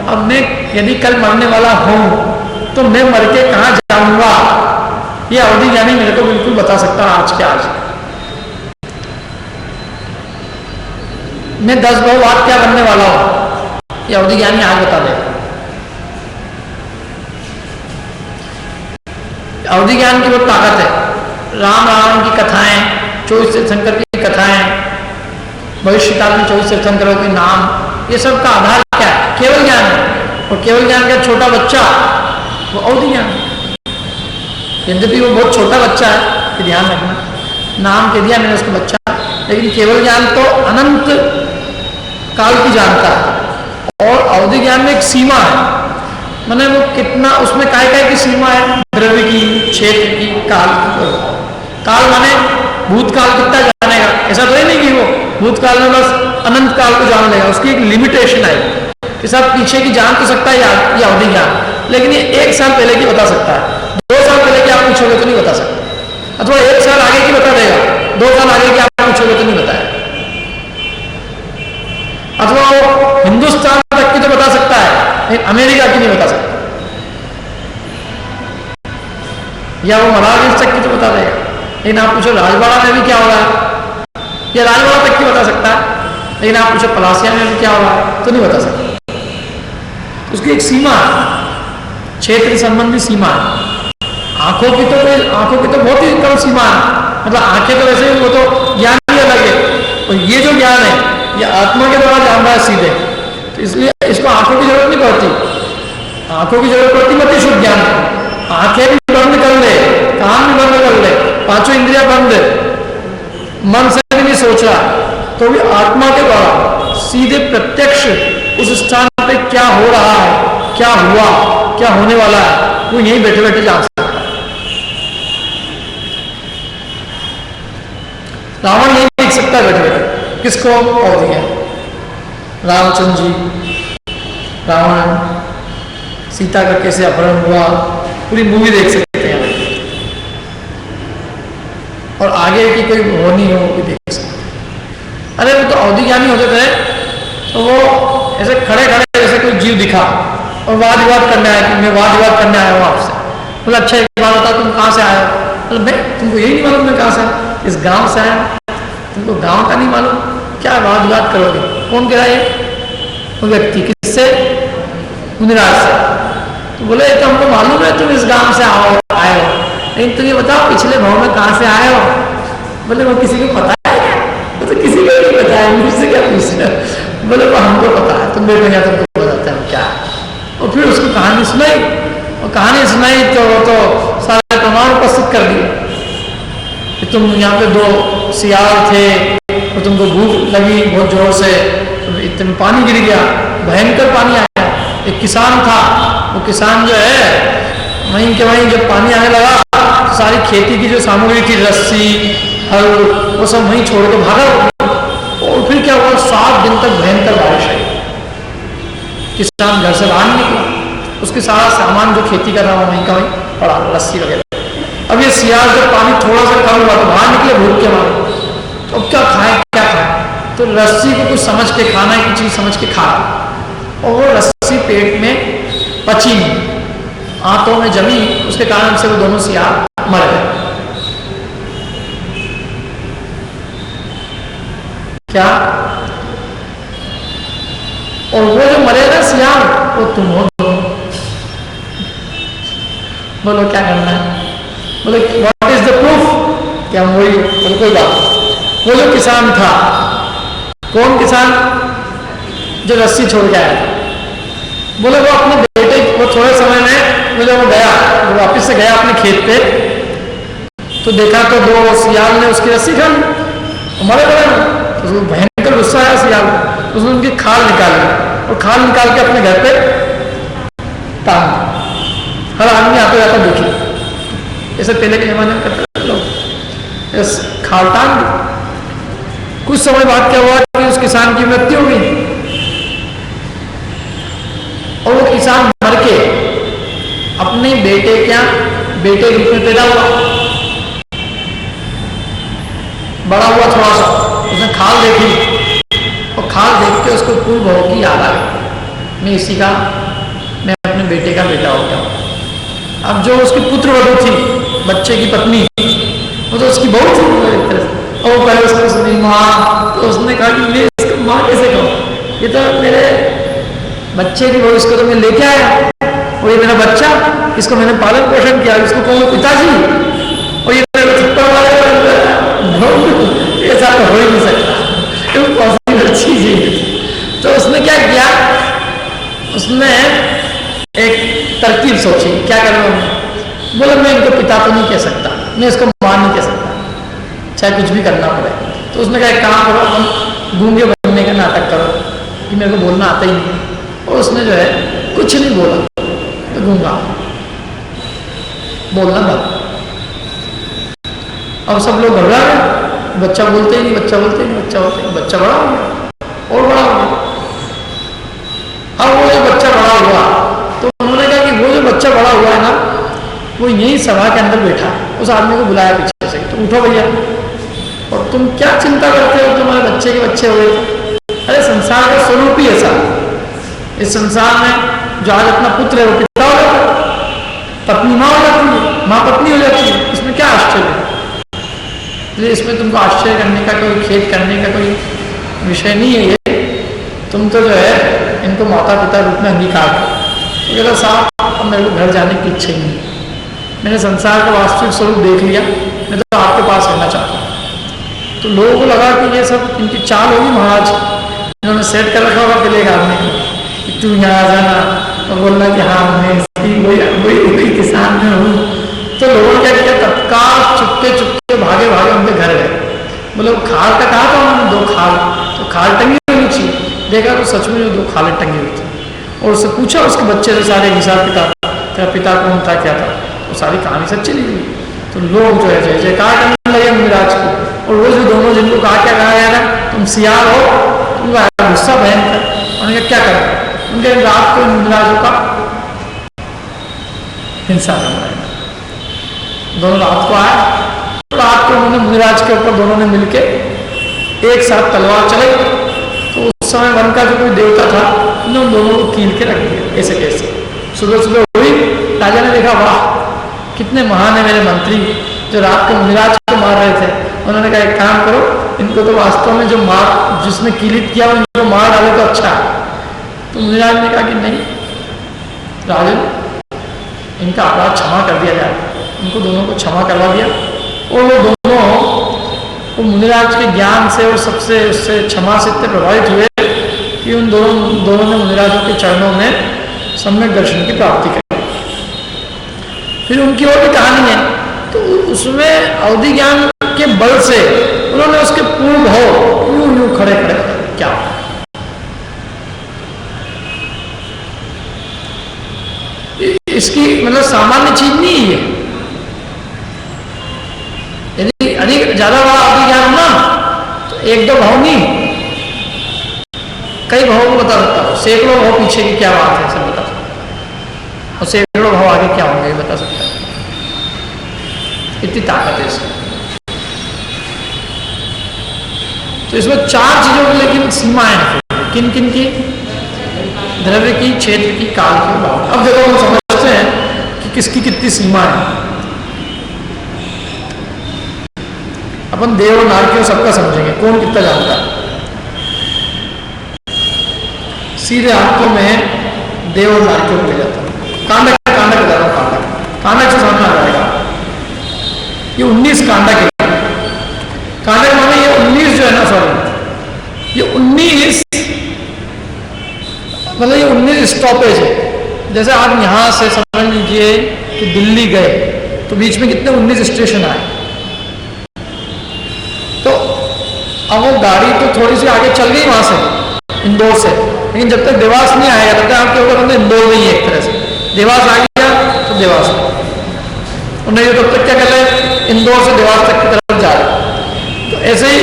अब मैं यदि कल मरने वाला हूं तो मैं मर के कहाँ जाऊंगा, ये अवधि ज्ञानी मेरे को बिल्कुल बता सकता है आज के आज। मैं 10 बहुवाद क्या बनने वाला हूं, ये अवधि ज्ञानी आज बता दे। अवधि ज्ञान की बहुत ताकत है। राम रावण की कथाएं, 24 तीर्थंकर की कथाएं, भविष्य काल में 24 तीर्थंकरों के नाम, ये सब का आधार क्या है? केवल ज्ञान है। और केवल ज्ञान का छोटा बच्चा वो अवधि ज्ञान। यद्यपि वो बहुत छोटा बच्चा है, कि ध्यान रखना, नाम के दिया मैंने उसको बच्चा, लेकिन केवल ज्ञान तो अनंत काल की जानता है। और अवधि ज्ञान में एक सीमा है, मैंने वो कितना, उसमें काय काय की सीमा है, द्रव्य की, क्षेत्र की, काल की। काल माने भूतकाल कितना जानेगा, ऐसा तो ही नहीं कि वो भूतकाल में बस अनंत काल को जान लेगा, उसकी एक लिमिटेशन है कि सब पीछे की जान तो सकता है ये अवधि ज्ञान, लेकिन ये 1 साल पहले की बता सकता है, 2 साल पहले की आप पूछोगे तो नहीं बता सकता, अथवा 1 साल आगे की बता देगा, 2 साल आगे की आप पूछोगे तो नहीं बताएगा, अथवा वो हिंदुस्तान तक की तो बता सकता है, लेकिन अमेरिका की नहीं बता सकता, या वो मलाबार तक की तो बता देगा, लेकिन आप पूछो राजवाड़ा में भी क्या हो रहा है, या राजवाड़ा तक की बता सकता है, लेकिन आप पूछो पलासिया में भी क्या हो रहा है तो नहीं बता सकता। उसकी एक सीमा है, क्षेत्र संबंधी सीमा है। आंखों की तो बहुत ही कम सीमा है, मतलब आंखें तो वैसे वो तो ज्ञान ही अलग है, और ये जो ज्ञान है ये आत्मा के द्वारा जान रहा है सीधे, तो इसलिए इसको आंखों की जरूरत नहीं पड़ती। आंखों की जरूरत पड़ती मत शुद्ध ज्ञान, आंखें भी बंद कर ले, कान भी बंद कर ले, 5 इंद्रियां बंद, मन से भी नहीं सोच रहा, तो भी आत्मा के द्वारा सीधे प्रत्यक्ष उस स्थान पे क्या हो रहा है, क्या हुआ, क्या होने वाला है, वो यहीं बैठे बैठे जान सकता है। रावण यही देख सकता है बैठे बैठे, किसको? अवधि ज्ञान। रामचंद्र जी, रावण, सीता का कैसे अपहरण हुआ, पूरी मूवी देख सकते हैं, और आगे की कोई होनी हो भी देख सकते। अरे वो तो अवधि ज्ञानी होते थे, तो वो ऐसे खड़े खड़े जैसे कोई जीव दिखा और वाद विवाद करने आया कि मैं वाद विवाद करने आया हूँ आपसे। बोला अच्छा एक बात बता, तुम कहाँ से आए हो? बोले भाई तुमको यही नहीं मालूम मैं कहाँ से आया, इस गांव से आया, तुमको गांव का नहीं मालूम, क्या वाद विवाद करोगे? कौन कह रहा है? वो व्यक्ति, किससे? मुनिराज से। तो बोले तो हमको मालूम है तुम इस गांव से आए हो, लेकिन तुम ये बताओ पिछले भाव में कहाँ से आए हो? बोले वो किसी को पता है? तो किसी को नहीं पता है, मुझसे क्या पूछ रहे? बोले वो हमको पता है, तुम बैठो यहाँ तुमको बताते हैं क्या। और फिर उसको कहानी सुनाई, और कहानी सुनाई तो वो तो सारे प्रमाण उपस्थित कर दिए कि तुम यहाँ पे 2 सियार थे और तुमको भूख लगी बहुत जोर से, तो इतने पानी गिर गया, भयंकर पानी आया। एक किसान था, वो किसान जो है वहीं के वहीं जब पानी आने लगा, सारी खेती की जो सामग्री थी, रस्सी, हल, वो सब वहीं छोड़ के भागा। और फिर क्या हुआ, 7 दिन तक भयंकर बारिश आई, किसान घर से बाहर निकला, उसके सारा सामान जो खेती का था वो वहीं का वहीं पड़ा, रस्सी वगैरह। अब ये सियार जब पानी थोड़ा सा कम हुआ तो बाहर निकले भूख के मारे, तो अब क्या खाए क्या खाए, तो रस्सी को कुछ समझ के खाना की चीज समझ के खा, और वो रस्सी पेट में पची नहीं, आंतों में जमी, उसके कारण से वो दोनों सियार मर गए। क्या? और वो जो मरेगा सियार वो तुम हो दोनों। बोलो क्या करना है? बोले व्हाट इज द प्रूफ? क्या वही? बोले कोई बात। वो जो किसान था, कौन किसान? जो रस्सी छोड़ के आया था। बोले वो अपने बेटे, वो थोड़े समय में बोले वो गया, वो वापिस से गया अपने खेत पे, तो देखा तो 2 सियार ने उसकी रस्सी खा ली, मरे गए। तो भयंकर गुस्सा आया सियार, उसने उनकी खाल निकाली और खाल निकाल के अपने घर पे टांग। हर आदमी आते जाता देखिए, ऐसे पहले के जमाने में करते थे लोग, इस खाल टांग दी। कुछ समय बाद क्या हुआ कि उस किसान की मृत्यु हो गई, और वो किसान मर के अपने बेटे के रूप में पैदा हुआ, बड़ा हुआ थोड़ा सा, उसने खाल देखी, और खाल देख के उसको पूर्व भाव की याद आ गई, मैं अपने बेटे का बेटा हो गया। अब जो उसकी पुत्र वधू थी, बच्चे की पत्नी, वो तो उसकी बहू थी एक तरह से, और पहले उसको सुनी माँ, तो उसने कहा कि मैं इसको माँ कैसे कहूँ, ये तो मेरे बच्चे की वो, इसको तो मैं लेके आया, और ये मेरा बच्चा, इसको मैंने पालन पोषण किया, इसको कहूँ पिताजी, और ये मेरे थप्पड़ मारे, ऐसा तो हो ही नहीं सकता, ये पॉसिबल चीज है। तो उसने क्या किया, उसने एक तरकीब सोची, क्या करूँ, बोला मैं इनको पिता तो नहीं कह सकता, मैं इसको मां नहीं कह सकता, चाहे कुछ भी करना पड़े। तो उसने कहा एक काम करो, तुम गूंगे बनने का नाटक करो कि मेरे को बोलना आता ही नहीं, और उसने जो है कुछ नहीं बोला, तो गूंगा बोलना बंद। अब सब लोग घबरा गए, बच्चा बोलते ही नहीं, बच्चा बोलते ही नहीं, बच्चा बोलते ही, बच्चा बड़ा हो गया और बड़ा हो गया। अब वो जो बच्चा बड़ा हुआ, तो उन्होंने कहा कि वो जो बच्चा बड़ा हुआ है ना, वो यही सभा के अंदर बैठा, उस आदमी को बुलाया पीछे से, तो उठो भैया, और तुम क्या चिंता करते हो, तुम्हारे बच्चे के बच्चे हुए थे। अरे संसार का स्वरूप ही ऐसा, इस संसार में जो आज अपना पुत्र है वो पिता हो जाता है, पत्नी माँ हो जाती है, माँ पत्नी हो जाती है, इसमें क्या आश्चर्य है। इसलिए इसमें तुमको आश्चर्य करने का, कोई खेद करने का कोई विषय नहीं है। ये तुम तो जो है इनको माता पिता रूप में अंगीकार करो। तो कहता साहब अब मेरे को घर जाने की इच्छा ही नहीं, मैंने संसार का वास्तविक स्वरूप देख लिया, मैं तो आपके पास रहना चाहता हूँ। तो लोगों को लगा कि ये सब इनकी चाल होगी, महाराज इन्होंने सेट कर रखा होगा पहले एक आदमी को, तू यहाँ आ जाना और बोलना कि हाँ मैं वही किसान में हूँ। तो लोगों ने क्या किया, तत्काल चुपके चुपके भागे भागे उनके घर गए। बोले वो खाल का कहा था उन्होंने, 2 खाल, तो खाल टंगी हुई थी, देखा तो सच में 2 खालें टंगी हुई थी, और उससे पूछा उसके बच्चे से सारे हिसाब किताब, तेरा पिता कौन था, क्या था, वो सारी कहानी सच्ची लिखी। तो लोग जो है जय जयकार करने लगे मुनिराज को, और वो जो दोनों जिनको कहा क्या कहा गया था, तुम सियार हो, तुमको गुस्सा भयंकर, उन्होंने क्या करा, उनके रात को मुनिराजों का हिंसा करवाया। दोनों रात को आए, तो रात को उन्होंने मुनिराज के ऊपर दोनों ने मिलके एक साथ तलवार चलाई। तो उस समय वन का जो कोई देवता था, उन्होंने दोनों को कील के रख दिया ऐसे कैसे। सुबह सुबह हुई, राजा ने देखा वाह कितने महान है मेरे मंत्री, जो रात को मुनिराज को मार रहे थे। उन्होंने कहा एक काम करो, इनको तो वास्तव में जो मार जिसने कीलित किया उनको मार डाले तो अच्छा है। तो मुनिराज ने कहा कि नहीं राजन, इनका अपराध क्षमा कर दिया जाए। उनको दोनों को क्षमा करवा दिया, और वो दोनों वो मुनिराज के ज्ञान से और सबसे उससे क्षमा से इतने प्रभावित हुए कि उन दोनों ने मुनिराजों के चरणों में सम्यक दर्शन की प्राप्ति करी। फिर उनकी और भी कहानी है, तो उसमें अवधि ज्ञान के बल से उन्होंने उसके पूर्ण भाव यूं खड़े खड़े क्या, इसकी मतलब सामान्य चीज नहीं है। यदि अधिक ज्यादा बड़ा अवधि ज्ञान ना, तो 1-2 भाव नहीं, कई भावों को बता सकता हूँ, सैकड़ों भाव पीछे की क्या बात है सब बता सकता हूँ, और सैकड़ों भाव आगे क्या होंगे बता सकता है। इतनी ताकत है इसमें। तो इसमें 4 चीजों की लेकिन सीमाएं हैं, किन किन की, द्रव्य की, क्षेत्र की, काल की, भाव। अब देखो हम समझते हैं कि किसकी कितनी सीमा है। अपन देव और नारकियों सबका समझेंगे, कौन कितना जानता है। सीधे आंखों में देव और नारकियों को ले जाता है। कांडक बता रहा हूँ, कांडक से समझ में आ जाएगा। ये 19 कांडक है। कांडक माने ये 19 जो है ना, सॉरी ये 19 मतलब ये 19 स्टॉपेज है। जैसे आप यहां से समझ लीजिए कि दिल्ली गए, तो बीच में कितने 19 स्टेशन आए। तो अब वो गाड़ी तो थोड़ी सी आगे चल गई वहां से, इंदौर से, लेकिन जब तक देवास नहीं आएगा तब तक आपके होगा मतलब इंदौर में ही एक तरह से। देवास आ गया तो देवास, और नहीं तब तक क्या कर रहे, इंदौर से देवास तक की तरफ जा रहे। तो ऐसे ही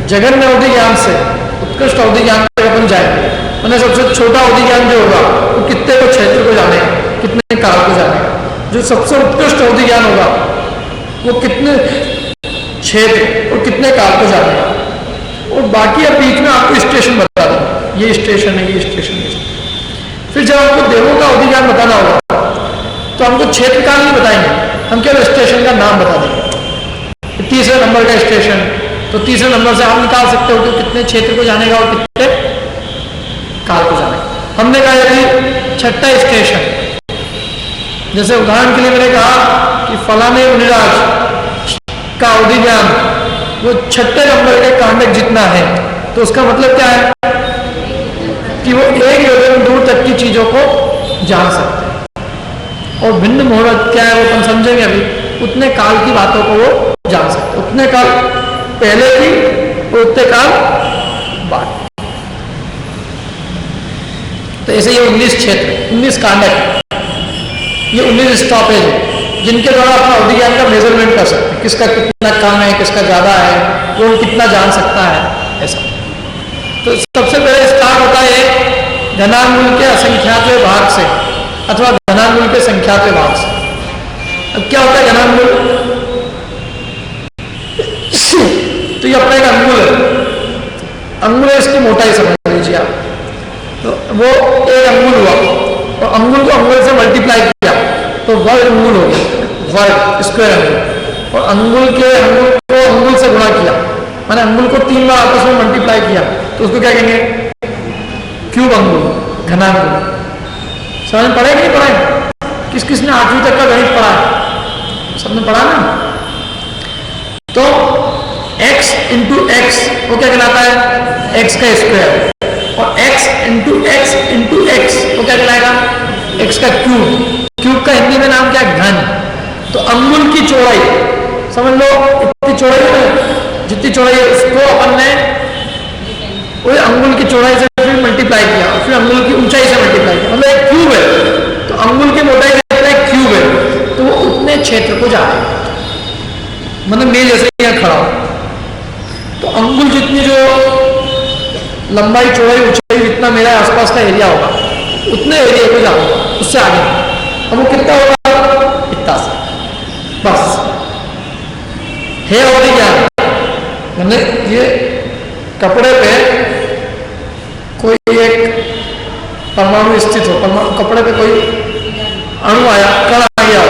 जगन्य अवधि ज्ञान से उत्कृष्ट अवधि ज्ञान तक अपन जाएंगे। मैंने सबसे छोटा अवधि ज्ञान जो होगा वो कितने को क्षेत्र को जानेगा, कितने काल को जानेगा। जो सबसे उत्कृष्ट अवधि ज्ञान होगा वो कितने क्षेत्र और कितने काल को जानेगा। और बाकी अब बीच में आपको स्टेशन बता दूं, ये स्टेशन है, ये स्टेशन है। फिर जब आपको देवों का अवधि ज्ञान बताना होगा तो हमको क्षेत्र काल नहीं बताएंगे, हम केवल स्टेशन का नाम बता देंगे। 30वें नंबर का स्टेशन, तो तीसरे नंबर से आप निकाल सकते हो कि कितने क्षेत्र को जानेगा और कितने काल को जानेगा। हमने कहा यदि छठा स्टेशन, जैसे उदाहरण के लिए मैंने कहा कि फलाने मुनिराज का अवधि ज्ञान वो छठे नंबर के कांडक जितना है, तो उसका मतलब क्या है कि वो एक योजन दूर तक की चीजों को जान सकते हैं। और भिन्न मुहूर्त क्या है वो अपन समझेंगे अभी, उतने काल की बातों को वो जान सकते, उतने काल पहले की और उतने काल बाद। तो ऐसे ये 19 क्षेत्र, 19 कांडक, ये 19 स्टॉपेज है जिनके द्वारा अपना अवधि ज्ञान का मेजरमेंट कर सकते हैं, किसका कितना कम है, किसका ज्यादा है, वो कितना जान सकता है, ऐसा। तो सबसे पहले स्टार्ट होता है घनांगुल के असंख्यातवें भाग से अथवा घनांगुल के संख्यातवें भाग से। अब क्या होता है घनांगुल? तो ये अपना एक अंगुल है, अंगुल है, इसकी मोटाई समझ लीजिए आप। तो वो एक अंगुल हुआ और अंगुल को अंगुल से मल्टीप्लाई किया तो वर्ग अंगुल हो गया, वर्ग स्क्वायर अंगुल। और अंगुल के अंगुल को अंगुल से गुणा किया, मैंने अंगुल को 3 बार आपस में मल्टीप्लाई किया तो उसको क्या कहेंगे? क्यूब अंगुल, घनांगुल। समझ पढ़े कि नहीं पढ़े? किस किसने 8वीं तक का गणित पढ़ा है? सबने पढ़ा ना? तो x इंटू एक्स वो क्या कहलाता है? x का स्क्वायर। और x into x into x वो क्या कहलाएगा? x का क्यूब। क्यूब का हिंदी में नाम क्या है? घन। तो अंगुल की चौड़ाई समझ लो, इतनी चौड़ाई है, जितनी चौड़ाई है उसको अपन ने वो अंगुल की चौड़ाई से फिर मल्टीप्लाई किया और फिर अंगुल की ऊंचाई से मल्टीप्लाई किया, मतलब एक क्यूब है। तो अंगुल की मोटाई कितना है? क्यूब है। तो वो उतने क्षेत्र को जाएगा, मतलब मैं जैसे यहाँ खड़ा हूं तो अंगुल जितनी जो लंबाई चौड़ाई ऊंचाई जितना मेरा आसपास का एरिया होगा उतने एरिया को जाऊंगा, उससे आगे। अब वो कितना होगा? इतना सा, बस है अवधि ज्ञान। मतलब ये कपड़े पे कोई एक परमाणु स्थित हो, कपड़े पे कोई अणु आया, कण आ गया हो,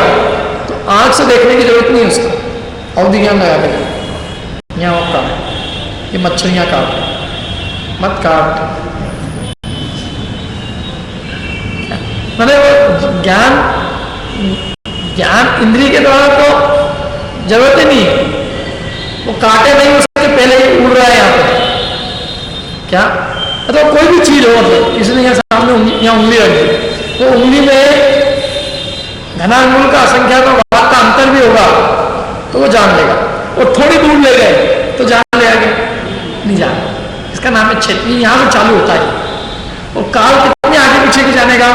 तो आंख से देखने की जरूरत नहीं है उसको, अवधि ज्ञान लगा देगा। यहाँ होता है ये मच्छलियां काट, मत काट, मैंने वो ज्ञान इंद्रिय के द्वारा तो जरूरत ही नहीं है, वो काटे नहीं, उसके पहले ही उड़ रहा है यहाँ पे क्या, मतलब कोई भी चीज हो, मतलब इसने यहाँ सामने यहाँ उंगली रख दी तो उंगली में घनांगुल का असंख्या भाग का अंतर भी होगा तो वो जान लेगा। और थोड़ी दूर ले गए तो जान लेगा नहीं जान, इसका नाम है क्षेत्र। यहाँ से चालू होता है। और काल कितने आगे पीछे की जानेगा?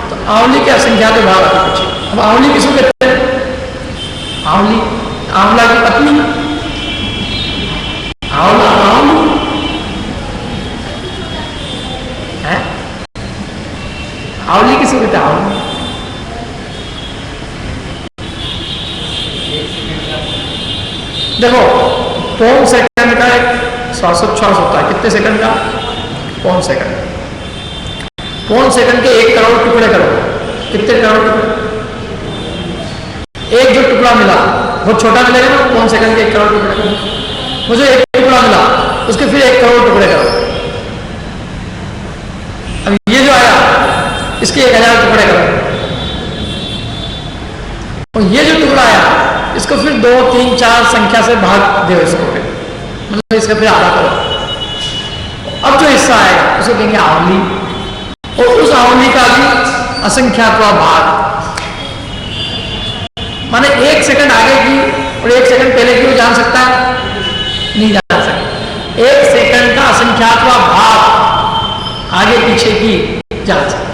तो आंवली के असंख्यात भाग आगे पीछे। अब आंवली किसको कहते हैं? आंवली, आंवला की पत्नी, आंवला, आंवली है, आंवली किसको कहते हैं? आंवली। देखो पौन सेकंड का एक श्वासोच्छ्वास होता है, कितने सेकंड का? पौन सेकंड। पौन सेकंड के 1 करोड़ टुकड़े करो, कितने करोड़ टुकड़े? एक जो टुकड़ा मिला बहुत छोटा मिलेगा ना, पौन सेकंड के 1 करोड़ टुकड़े करो। मुझे एक टुकड़ा मिला, उसके फिर 1 करोड़ टुकड़े करो। अब ये जो आया इसके 1000 टुकड़े करो, और ये जो टुकड़ा आया इसको फिर 2, 3, 4 संख्या से भाग दो इसको, फिर मतलब इसका फिर आधा करो। अब जो हिस्सा आएगा उसको कहेंगे आंवली, और उस आंवली का भी असंख्यातवां भाग, माने 1 सेकंड आगे की और 1 सेकंड पहले की वो जान सकता है? नहीं जान सकता। 1 सेकंड का असंख्यातवां भाग आगे पीछे की जान सकता।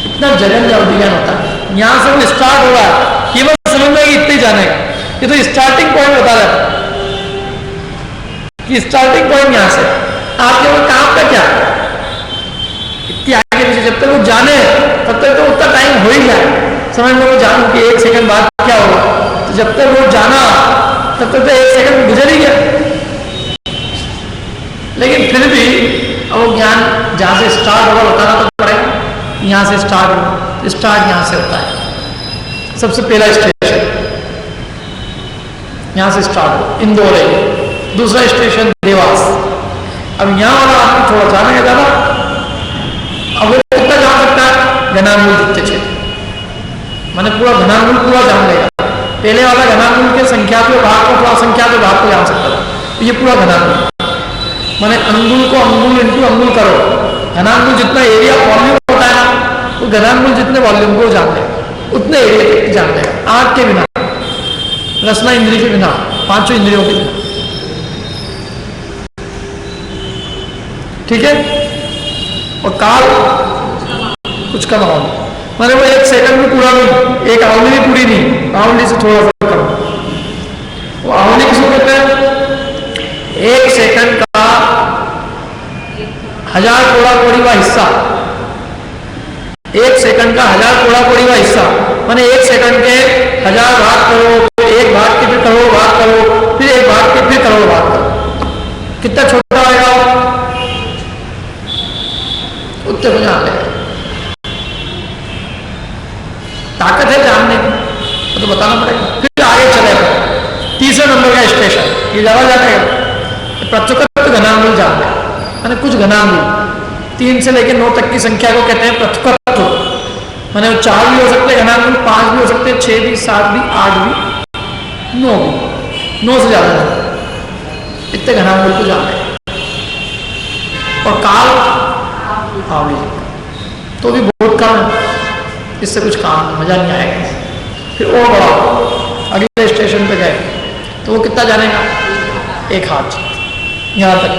इतना जघन्य अवधि ज्ञान होता है। यहां से वो स्टार्ट हो रहा है, केवल समझ में इतने जानेगा। ये तो स्टार्टिंग पॉइंट बता रहा है कि स्टार्टिंग पॉइंट यहां से आपके वो काम का क्या, इतनी आगे पीछे जब तक वो जाने तब तक तो उतना टाइम हो ही जाए। समझ में वो जानू कि 1 सेकंड बाद क्या होगा, तो जब तक वो जाना तब तक तो 1 सेकंड गुजर ही गया। लेकिन फिर भी अब वो ज्ञान जहां से स्टार्ट होगा बताना तो पड़ेगा। यहां से स्टार्ट होगा, स्टार्ट यहां से होता है, सबसे पहला स्टेशन यहां से स्टार्ट हो, इंदौर है, दूसरा स्टेशन देवास। अब यहाँ वाला आदमी थोड़ा जानेगा ज्यादा, अब वो कितना जान सकता है, घनामूल जितने क्षेत्र, मैंने पूरा घनामूल पूरा जान लेगा। पहले वाला घनामूल के संख्यात्मक भाग को, थोड़ा संख्यात्मक भाग को जान सकता था, तो ये पूरा घनामूल माने अंगुल को अंगुल इंटू अंगुल करो, घनामूल जितना एरिया वॉल्यूम होता है ना, वो घनामूल जितने वॉल्यूम को जान लेगा, उतने एरिया तक जान लेगा, आंख के बिना, रसना इंद्रिय के बिना, पांचों इंद्रियों के बिना। ठीक है। और काल कुछ कम आओ, मैंने वो 1 सेकंड भी पूरा नहीं, एक आवली भी पूरी नहीं, आवली से थोड़ा सा कम। वो आवली किसको कहते हैं, 1 सेकंड का 1000 कोड़ा कोड़ीवा हिस्सा, 1 सेकंड का 1000 कोड़ा कोड़ीवा हिस्सा, माने 1 सेकंड के 1000 भाग करो, फिर 1 भाग के फिर करोड़ भाग करो, फिर 1 भाग के फिर करोड़ भाग करो, कितना छोटा होगा, उतने को जान लेगा। ताकत है जानने की, तो बताना पड़ेगा। फिर आगे चलेगा, तीसरे नंबर का स्टेशन, ये ज्यादा जानेगा, प्रत्युक्त घनामूल जान लेगा, मैंने कुछ घनामूल 3 से लेकर 9 तक की संख्या को कहते हैं प्रत्युक्त। मैंने 4 भी हो सकते हैं घनामूल, 5 भी हो सकते हैं, 6 भी, 7 भी, 8 भी, 9 भी, 9 से ज्यादा इतने घनामूल को जान लेगा। और काल आवली तो भी बहुत कम है, इससे कुछ काम मजा नहीं आएगा। फिर और बड़ा अगले स्टेशन पे गए तो वो कितना जानेगा, 1 हाथ यहां तक।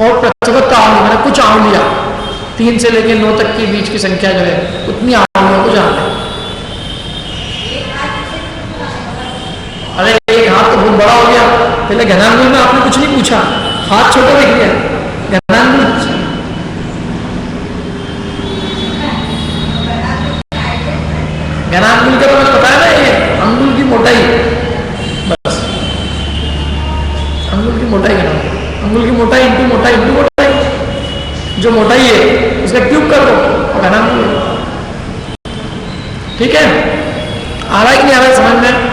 और प्रत्येक आवली मैंने कुछ आवलियां 3 से लेकर 9 तक के बीच की संख्या जो है, उतनी आवलियों को जान लें। अरे 1 हाथ तो बहुत बड़ा हो गया, पहले घनामूल में आपने कुछ नहीं पूछा, हाथ छोटा दिख गया, घनामूल पूछा। घनामूल का तो मैंने बताया ना, ये अंगुल की मोटाई, बस अंगुल की मोटाई घनामूल, अंगुल की मोटाई इंटू मोटाई इंटू मोटाई, जो मोटाई है उसका क्यूब कर दो, घनामूल। ठीक है, आ रहा है कि नहीं आ रहा है समझ में।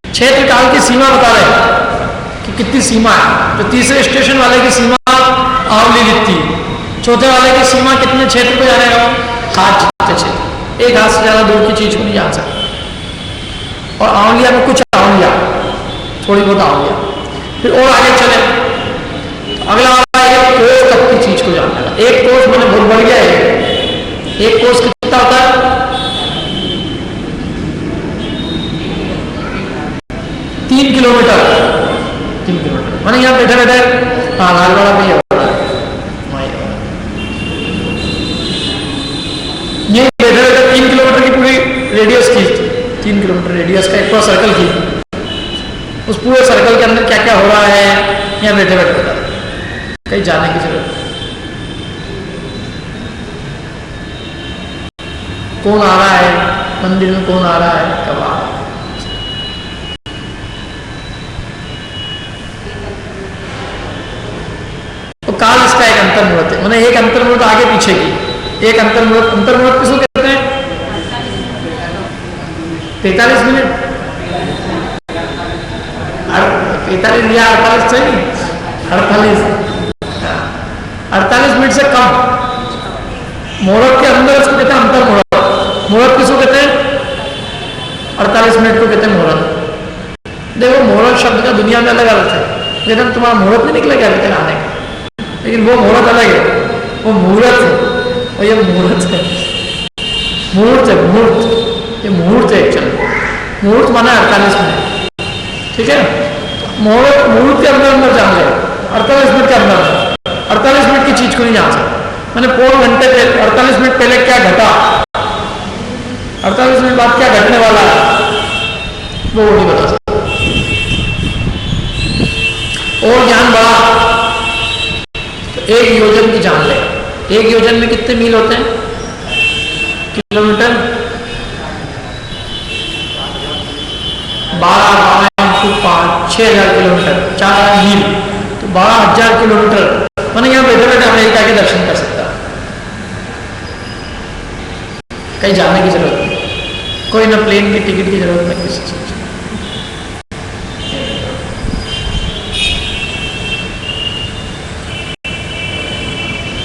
क्षेत्र काल की सीमा बता रहे कि कितनी सीमा है, तो तीसरे स्टेशन वाले की सीमा आवली कितनी, चौथे वाले की सीमा कितने क्षेत्र को जानेगा, हाथ जितने क्षेत्र, 1 हाथ से ज्यादा दूर की चीज को नहीं जान सकता। और आवलिया में कुछ आवलिया, थोड़ी बहुत आवलिया। फिर और आगे चले, अगला एक कोष तक की चीज को जानना। 1 कोष मैंने बहुत बढ़ गया है, 1 कोष कितना होता है, 3 किलोमीटर, 3 किलोमीटर मैंने यहाँ बैठे बैठे, हाँ लालवाड़ा में ये बैठे बैठे 3 किलोमीटर की पूरी रेडियस की, 3 किलोमीटर रेडियस का एक पूरा सर्कल की, उस पूरे सर्कल के अंदर क्या क्या हो रहा है यहाँ बैठे बैठे बता, कहीं जाने की जरूरत, कौन आ रहा है मंदिर में, कौन आ रहा है, कब आ रहा है। तो काल इसका एक अंतर्मुहूर्त है, मैंने एक अंतर्मुहूर्त आगे पीछे की, एक अंतर्मुहूर्त, अंतर्मुहूर्त किसको कहते हैं, 43 मिनट, 45 या 48 सही, 48 मिनट से कम मुहूर्त के अंदर उसको कहते हैं अंतर्मुहूर्त। मुहूर्त किसको कहते हैं, 48 मिनट को कहते हैं मुहूर्त। देखो मुहूर्त शब्द का दुनिया में अलग अर्थ है, लेकिन तुम्हारा मुहूर्त नहीं निकलेगा लेकिन आने का, लेकिन वो मुहूर्त अलग है, वो मुहूर्त है और ये मुहूर्त है, मुहूर्त है, मुहूर्त, ये मुहूर्त है एक्चुअली, मुहूर्त माना 48 मिनट। ठीक है, मुहूर्त, मुहूर्त के अंदर अंदर जान ले, 48 मिनट के अंदर, 48 मिनट की चीज को नहीं जान सकता। मैंने पौन घंटे पहले, 48 मिनट पहले क्या घटा, 48 मिनट बाद क्या घटने वाला है, वो नहीं बता सकता। और ज्ञान बढ़ा तो 1 योजन की जान लेगा। 1 योजन में कितने मील होते हैं, किलोमीटर, 12 इंटू 5, 6000 किलोमीटर, 4000 मील, तो 12000 किलोमीटर। मैंने यहाँ बैठे बैठे अमेरिका के दर्शन कर सकता, कहीं जाने की जरूरत नहीं। कोई ना प्लेन की टिकट की जरूरत नहीं किसी चीज।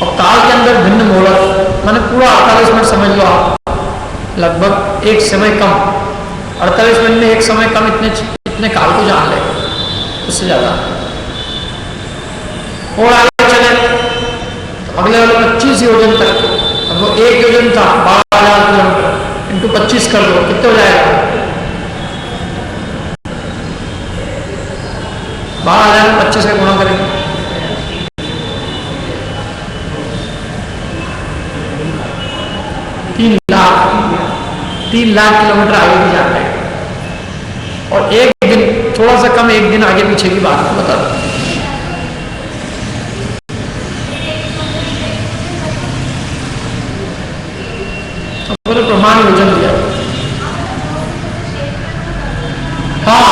और काल के अंदर भिन्न मुहूर्त, मैंने पूरा 48 मिनट समझ लो आप, लगभग एक समय कम, 48 मिनट में एक समय कम इतने काल को जान ले, उससे ज्यादा। और आगे चले तो अगले वाले 25 योजन तक, अब वो 1 योजन था 12,000 किलोमीटर, इंटू 25 कर दो, कितने हो जाएगा? 12,000 में 25 का गुणा करेंगे, 3 लाख किलोमीटर आगे भी जाना है। और एक दिन, थोड़ा सा कम, एक दिन आगे पीछे की बात बता दो। तो प्रमाण योजन दिया। हाँ,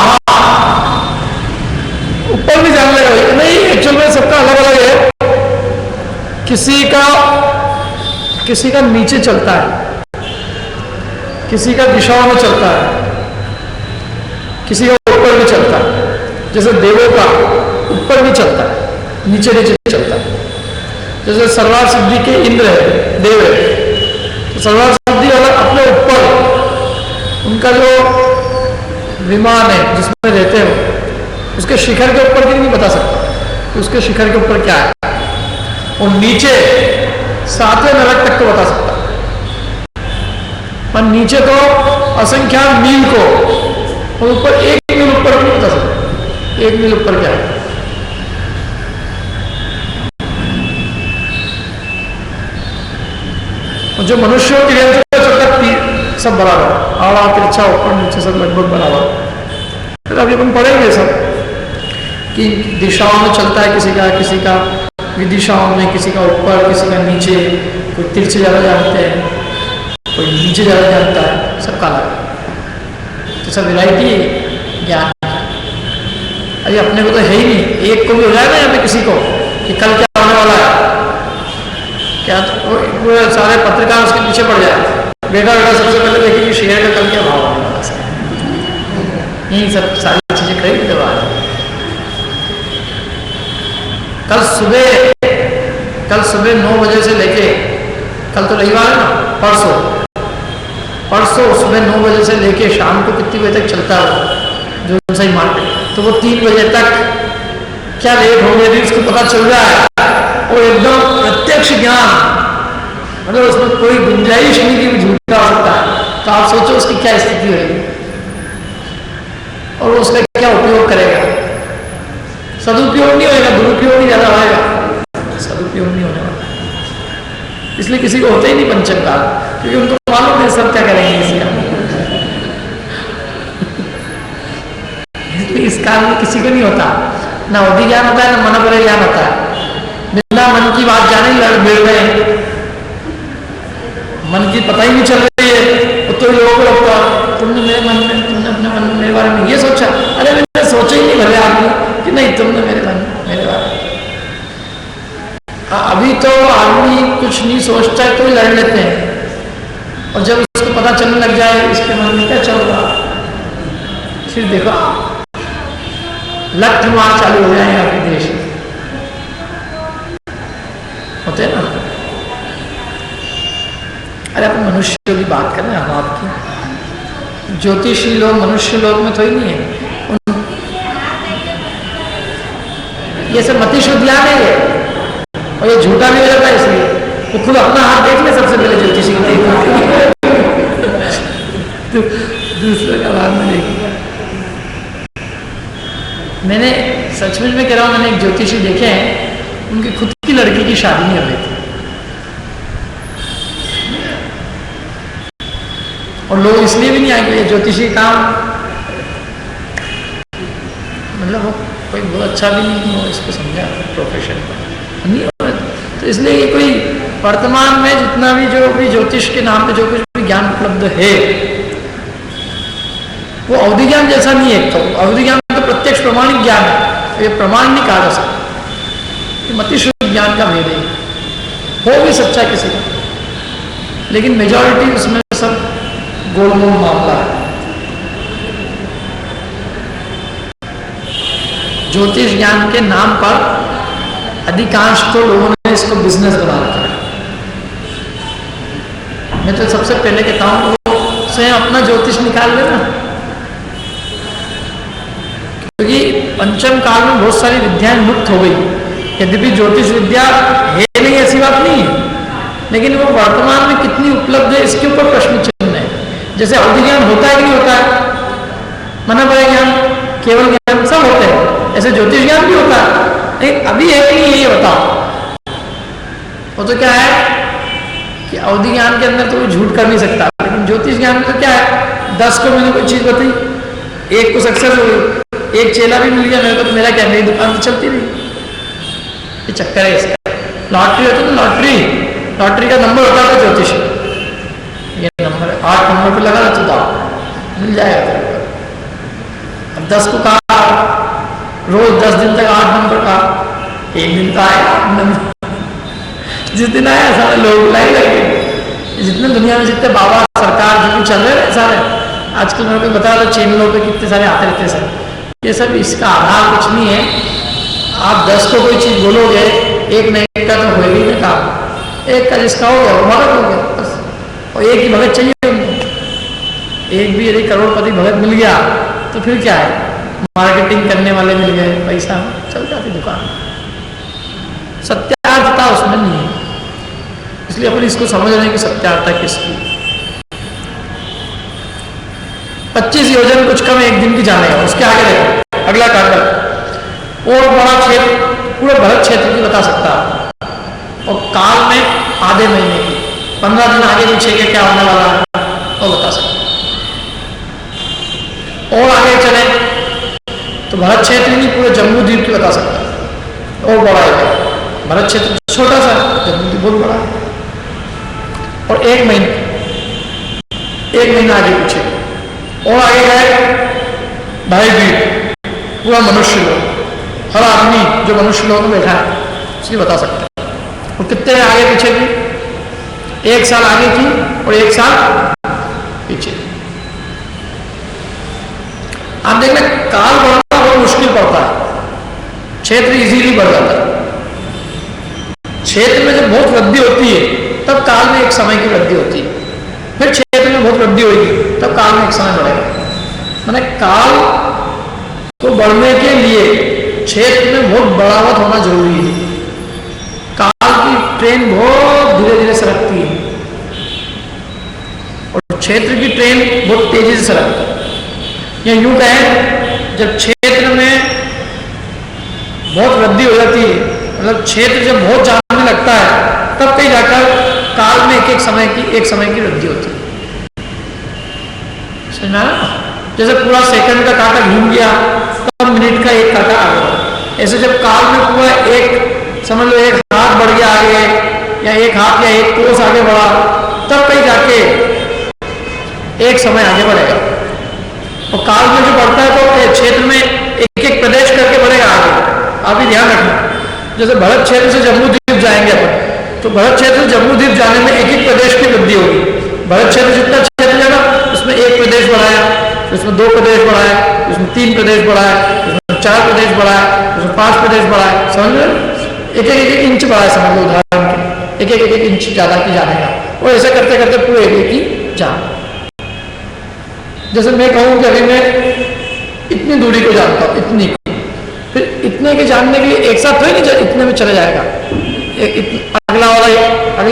ऊपर भी जान लेगा नहीं, एक्चुअल में सबका अलग अलग है। किसी का नीचे चलता है, किसी का दिशाओं में चलता है, किसी का ऊपर भी चलता है। जैसे देवों का ऊपर भी चलता है, नीचे नीचे चलता है। जैसे सर्वार सिद्धि के इंद्र है, देव है, तो सर्वार सिद्धि वाला अपने ऊपर, उनका जो विमान है जिसमें रहते हो, उसके शिखर के ऊपर भी नहीं बता सकता कि उसके शिखर के ऊपर क्या है। और नीचे 7वें नरक तक तो बता सकता, पर नीचे तो असंख्या मील को, और ऊपर 1 मील ऊपर नहीं बता सकता 1 मील ऊपर क्या है। और जो मनुष्यों की रेंज चलता सब बराबर, आड़ा तिरछा ऊपर नीचे सब लगभग बराबर। फिर अभी अपन पढ़ेंगे सब कि दिशाओं में चलता है किसी का विदिशाओं में, किसी का ऊपर, किसी का नीचे, कोई तिरछे ज़्यादा जानते हैं, कोई नीचे ज़्यादा जानता है, सबका अलग। तो सब वैरायटी ज्ञान। अरे अपने को तो है ही नहीं, एक को भी हो जाए ना यहाँ पे किसी को कि कल क्या होने वाला है, क्या वो सारे पत्रकार उसके पीछे पड़ जाए, बेटा सबसे पहले देखिए कि शेयर का कल क्या भाव होने वाला है, यही सब सारी चीजें खरीद के बाद। कल सुबह 9 बजे से लेके, कल तो रविवार है ना, परसों सुबह 9 बजे से लेके शाम को कितनी बजे तक चलता है जो सही मार्केट, तो वो 3 बजे तक क्या रेट हो गया उसको पता चल रहा है। और एकदम प्रत्यक्ष ज्ञान, मतलब उसमें कोई गुंजाइश नहीं कि झूठा हो सकता है। तो आप सोचो उसकी क्या स्थिति होगी और उसका क्या उपयोग करेगा। सदुपयोग नहीं होगा, दुरुपयोग ही ज्यादा होगा, सदुपयोग नहीं होने वाला। इसलिए किसी को होता ही नहीं पंचम काल, क्योंकि उनको मालूम है सब क्या करेंगे इसलिए इस काल में किसी को नहीं होता, ना अवधि ज्ञान होता है, ना मनोपर ज्ञान होता है। बिना मन की बात जाने लड़ भिड़ रहे, मन की पता ही नहीं चल रही है, तो लोगों को लगता तुमने मेरे मन में, तुमने अपने मन में मेरे बारे में ये सोचा, अरे मैंने सोचा ही नहीं भले आदमी कि नहीं तुमने मेरे मन में मेरे बारे में। अभी तो आदमी कुछ नहीं सोचता है तो भी लड़ लेते हैं, और जब उसको पता चलने लग जाए इसके मन में क्या चल रहा, फिर देखो लठ मार चालू हो जाएगा आपके देश में, होते हैं ना। अरे अपन मनुष्य की बात करें, हम आपकी ज्योतिषी लोग मनुष्य लोग में तो ही नहीं है, ये सब मति शुद्धियान है ये, और ये झूठा नहीं हो जाता, इसलिए वो खुद अपना हाथ देख ले सबसे पहले ज्योतिषी को तो दूसरे का बाद में देखेगा। मैंने सच में कह रहा हूँ, मैंने एक ज्योतिषी देखे हैं, उनकी खुद की लड़की की शादी नहीं हो रही थी, और लोग इसलिए भी नहीं आएंगे, ये ज्योतिषी काम मतलब वो कोई बहुत अच्छा भी नहीं हो इसको समझा प्रोफेशन नहीं हो, तो इसलिए ये कोई वर्तमान में जितना भी जो भी ज्योतिष के नाम पे जो कुछ भी ज्ञान उपलब्ध है वो अवधि ज्ञान जैसा नहीं है। तो अवधि ज्ञान तो प्रत्यक्ष प्रमाणिक ज्ञान है, ये प्रमाण नहीं कहा जा सकता, मति शुद्ध ज्ञान का भेद है, हो भी सच्चा किसी का, लेकिन मेजॉरिटी उसमें सब गोलमोल मामला है। ज्योतिष ज्ञान के नाम पर अधिकांश तो लोगों ने इसको बिजनेस बना रखा है। मैं तो सबसे पहले कहता हूं वो स्वयं अपना ज्योतिष निकाल लेना, क्योंकि पंचम काल में बहुत सारी विद्याएं लुप्त हो गई। यद्यपि ज्योतिष विद्या है नहीं, ऐसी बात नहीं है, लेकिन वो वर्तमान में कितनी उपलब्ध है इसके ऊपर प्रश्न चिन्ह है। जैसे अवधि ज्ञान होता है कि नहीं होता है, मना पड़े ज्ञान, केवल ज्ञान, सब होते हैं, ऐसे ज्योतिष ज्ञान भी होता है। लेकिन अभी है कि नहीं ये बताओ। वो तो क्या है कि अवधि ज्ञान के अंदर तो कोई झूठ कर नहीं सकता, लेकिन ज्योतिष ज्ञान में तो क्या है, 10 को मैंने कोई चीज बताई, एक को सक्सेस हो गई, एक चेला भी मिल गया मेरे को, तो मेरा क्या, मेरी दुकान तो चलती रही। ये चक्कर है इसका। लॉटरी होती है तो लॉटरी का नंबर होता है ज्योतिष, ये नंबर 8 नंबर पे लगा तो दाव मिल जाएगा तेरे को। अब 10 को कहा, रोज 10 दिन तक 8 नंबर का, एक दिन का आया 8 नंबर, जिस दिन आया सारे लोग लाइन लगे। जितने दुनिया में जितने बाबा सरकार जो भी चल रहे हैं सारे, आजकल मेरे को बता दो चैनलों पे कितने सारे आते रहते हैं सर, ये सब इसका आधार कुछ नहीं है। आप 10 को कोई चीज बोलोगे, एक न एक का तो हो ही नहीं काम, एक का जिसका हो गया वो भगत हो गया बस, और एक ही भगत चाहिए उनको। एक भी यदि करोड़पति भगत मिल गया तो फिर क्या है, मार्केटिंग करने वाले मिल गए, पैसा चल जाती दुकान। सत्यार्थता उसमें नहीं है, इसलिए अपन इसको समझ रहे हैं कि सत्यार्थता किसकी। 25 योजन कुछ कम एक दिन की जानेगा। उसके आगे देखो अगला कार्य, और बड़ा क्षेत्र पूरे भरत क्षेत्र की बता सकता है, और काल में आधे महीने की 15 दिन आगे पीछे के क्या होने वाला है वो बता सकता है। और आगे चले तो भरत क्षेत्र नहीं पूरे जम्मू द्वीप की बता सकता है, और बड़ा है। भरत क्षेत्र छोटा सा, जम्मू द्वीप बहुत बड़ा है। और एक महीना आगे पीछे, और आगे गए भाई द्वीप, पूरा मनुष्य लोग, हर आदमी जो मनुष्य लोग में बैठा है उसकी बता सकते हैं। और कितने आगे पीछे भी, 1 साल आगे की और 1 साल पीछे। आप देखना काल बढ़ना बहुत मुश्किल पड़ता है, क्षेत्र इजीली बढ़ जाता है। क्षेत्र में जब बहुत वृद्धि होती है तब काल में एक समय की वृद्धि होती है, फिर क्षेत्र में बहुत वृद्धि होगी तब काल में एक समय बढ़ेगा। मैंने काल को बढ़ने के लिए क्षेत्र में बहुत बढ़ावट होना जरूरी है। काल की ट्रेन बहुत धीरे धीरे सरकती है और क्षेत्र की ट्रेन बहुत तेजी से सरकती है। या यूं कहें, जब क्षेत्र में बहुत वृद्धि हो जाती है, मतलब क्षेत्र जब बहुत जानने लगता है, तब कहीं जाकर काल में एक समय की वृद्धि होती है। समझ में आया? जैसे पूरा सेकंड का कांटा घूम गया तब मिनट का एक कांटा आ गया। ऐसे जब काल में पूरा एक, समझ लो, एक हाथ बढ़ गया आगे, या एक हाथ या एक कोस आगे बढ़ा, तब कहीं जाके एक समय आगे बढ़ेगा। और काल में जो बढ़ता है तो क्षेत्र में एक एक प्रदेश करके बढ़ेगा आगे। आप भी ध्यान रखना, जैसे भरत क्षेत्र से जम्मू द्वीप जाएंगे अपन, तो भरत क्षेत्र से जम्मू द्वीप जाने में एक एक प्रदेश की वृद्धि होगी। भरत क्षेत्र जितना क्षेत्र जाएगा उसमें 1 प्रदेश बढ़ाया, उसमें 2 प्रदेश बढ़ाया, उसमें 3 प्रदेश बढ़ाया, उसमें 4 प्रदेश बढ़ाया, उसमें 5 प्रदेश बढ़ाया। समझ लो, एक एक इंच बढ़ाया, समझ लो उदाहरण के, एक इंच ज्यादा की जानेगा। और ऐसे करते करते पूरे एक ही जान। जैसे मैं कहूँ कि अभी मैं इतनी दूरी को जानता हूँ, इतनी को, फिर इतने के जानने के लिए एक साथ थोड़ी नहीं इतने में चले जाएगा। अगला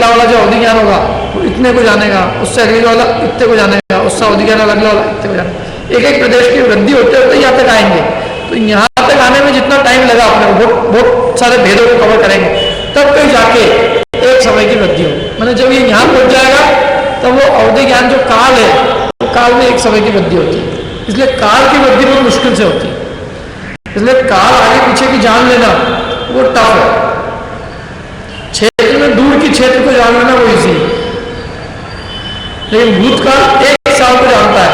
वाला जो अवधि ज्ञान होगा वो इतने को जानेगा, उससे अगले वाला इतने को जानेगा, उससे अवधि ज्ञान अगला वाला इतने को जानेगा। एक एक प्रदेश की वृद्धि होते होते यहाँ तक आएंगे। तो यहाँ तक आने में जितना टाइम लगा अपने को, बहुत सारे भेदों को कवर करेंगे, तब कहीं जाके एक समय की वृद्धि हो। मैंने जब ये यहाँ पहुंच जाएगा तब वो अवधि ज्ञान जो काल है, वो काल में एक समय की वृद्धि होती है। इसलिए काल की वृद्धि बहुत मुश्किल से होती है। इसलिए काल आगे पीछे की जान लेना वो टफ है। क्षेत्र में दूर की क्षेत्र को जान लेना वो इजी है, लेकिन भूतकाल 1 साल को जानता है।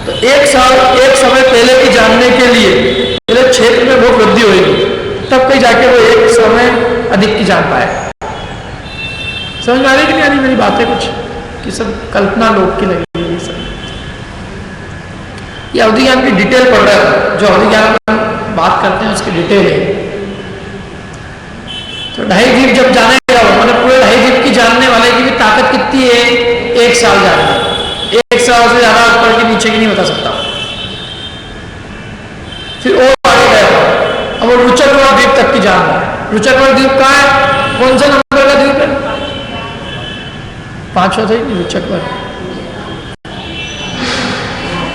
तो 1 साल, एक समय पहले की जानने के लिए पहले क्षेत्र में बहुत वृद्धि होगी, तब कहीं जाके वो एक समय अधिक की जान पाए। समझ में आ रही कि नहीं आ रही मेरी बातें कुछ? कि सब कल्पना लोक की लगी हुई सब। ये अवधि ज्ञान की डिटेल पढ़ रहा था, जो अवधि ज्ञान में बात करते हैं उसकी डिटेल है। तो 2.5 जीव जब जानेगा वो, मतलब पूरे 2.5 जीव की जानने वाले की भी ताकत कितनी है, 1 साल जानना, 1 साल से ज्यादा ऊपर की नीचे की नहीं बता सकता। फिर और आगे गया, अब वो रुचकवर द्वीप तक की जान रहा है। रुचकवर द्वीप कहाँ है, कौन से नंबर का द्वीप है, 5वां था ही रुचकवर,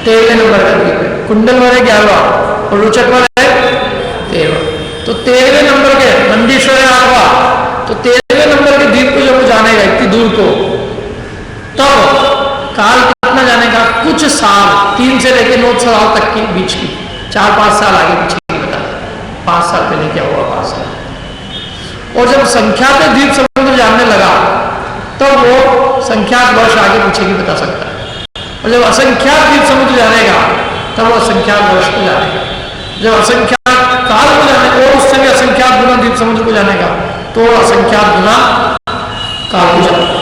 13वें नंबर का द्वीप है। कुंडलवर है 11वां और रुचकवर है 13वां। तो 13वें नंबर के नंदीश्वर है 8वां, तो 13वें नंबर के द्वीप को जब वो जानेगा इतनी दूर को, तब काल कितना जानेगा, कुछ साल, 3 से लेकर 9 साल तक की बीच की, 4-5 साल आगे पीछे की बता, 5 साल पहले क्या हुआ 5 साल। और जब संख्या के द्वीप समुद्र जानने लगा तब वो संख्यात वर्ष आगे पीछे की बता सकता है। और जब असंख्यात द्वीप समुद्र जानेगा तब वो असंख्यात वर्ष को जानेगा। जब असंख्यात काल को जानेगा और उससे भी असंख्यात गुना द्वीप समुद्र को जानेगा तो असंख्यात गुना काल को जानेगा।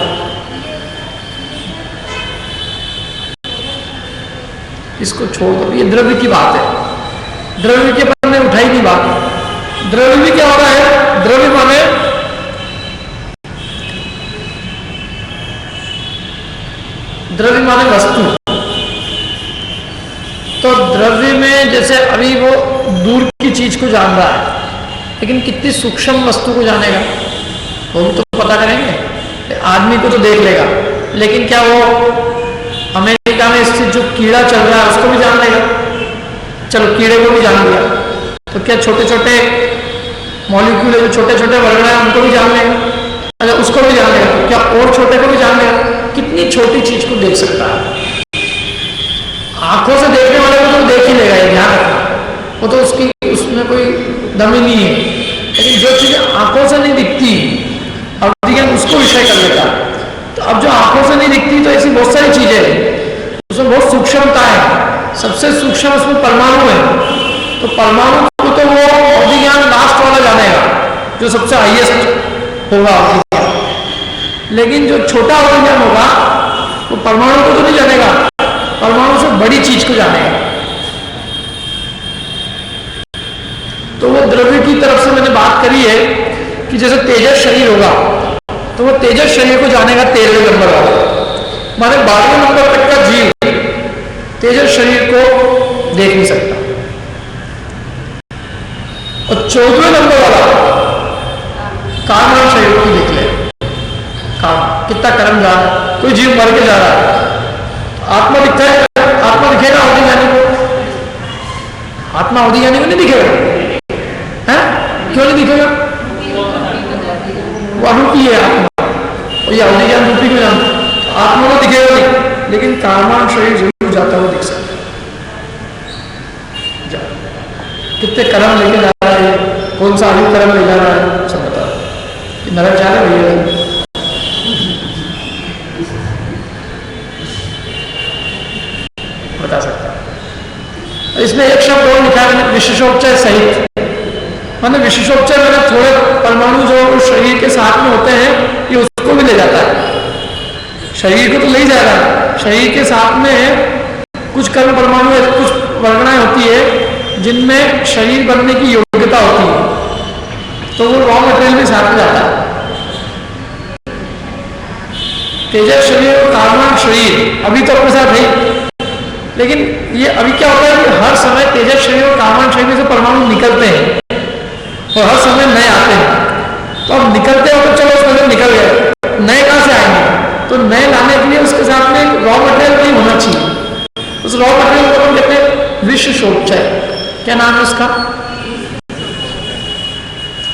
इसको छोड़ दो, ये द्रव्य की बात है, द्रव्य के पर ने उठाई नहीं बात। द्रव्य भी क्या होता है, द्रव्य माने वस्तु। तो द्रव्य में जैसे अभी वो दूर की चीज को जान रहा है, लेकिन कितनी सूक्ष्म वस्तु को जानेगा वो तो पता करेंगे। आदमी को तो देख लेगा, लेकिन क्या वो अमेरिका में स्थित जो कीड़ा चल रहा है उसको भी जान लेगा? चलो कीड़े को भी जान लिया, तो क्या छोटे छोटे मॉलिक्यूल जो छोटे छोटे वर्गण है उनको भी जान लेगा? अच्छा उसको भी जान लेगा, तो क्या और छोटे को भी जान लेगा? कितनी छोटी चीज को देख सकता है। आंखों से देखने वाले को तो देख ही लेगा, ये ध्यान रखना, वो तो उसमें कोई दम ही नहीं है। लेकिन जो चीजें आंखों से नहीं दिखती अवधि ज्ञान उसको विषय कर लेता। तो अब जो आंखों से नहीं दिखती तो ऐसी बहुत सारी चीजें हैं, उसमें बहुत सूक्ष्मता है। सबसे सूक्ष्म उसमें परमाणु है, तो परमाणु को तो वो अवधि ज्ञान लास्ट वाला जानेगा जो सबसे हाईएस्ट होगा अवधि ज्ञान। लेकिन जो छोटा अवधि ज्ञान होगा वो परमाणु को तो नहीं जानेगा, परमाणु से बड़ी चीज को जानेगा। तो वो द्रव्य की तरफ से मैंने बात करी है कि जैसे तेजस शरीर होगा तो वो तेजस शरीर को जानेगा 13वें नंबर वाला, माने 12वें नंबर तक का जीव तेजस शरीर को देख नहीं सकता। और 14वें नंबर वाला कारण शरीर को देख ले, काम कितना कर्म जा रहा है। कोई जीव मर के जा रहा है, आत्मा दिखता है, आत्मा दिखेगा अवधि ज्ञानी को? आत्मा अवधि ज्ञानी को नहीं दिखेगा, है? क्यों नहीं दिखेगा? वह की है आत्मा, और ये अवधि ज्ञान रूपी को जानता, आत्मा को दिखेगा नहीं, लेकिन कामान शरीर जरूर जाता हुआ दिख सकता है। कितने कर्म लेके जा रहा है, कौन सा अभी कर्म ले जा रहा है, सब बता। नरक जा रहा है भैया, बता सकता है। इसमें एक शब्द और लिखा है विशेषोपचार सहित, माने विशेषोपचार मैंने थोड़े परमाणु जो शरीर के साथ में होते हैं ये उसको भी ले जाता है। शरीर को तो ले जाएगा, शरीर के साथ में कुछ कर्म परमाणु, कुछ वर्गणाएं होती है जिनमें शरीर बनने की योग्यता होती है, तो वो रॉ मटेरियल भी साथ में जाता है। तेजस शरीर और कार्बन शरीर अभी तो अपने साथ है, लेकिन ये अभी क्या होता है कि हर समय तेजस शरीर और कार्बन शरीर से परमाणु निकलते हैं और हर समय नए आते हैं। तो अब निकलते हो तो चलो उसमें से निकल गए, नए कहां से आएंगे? तो नए लाने के लिए उसके साथ में रॉ मटेरियल नहीं होना चाहिए। उस रॉ मटेरियल को हम कहते हैं विश्वोपचय। क्या नाम है उसका?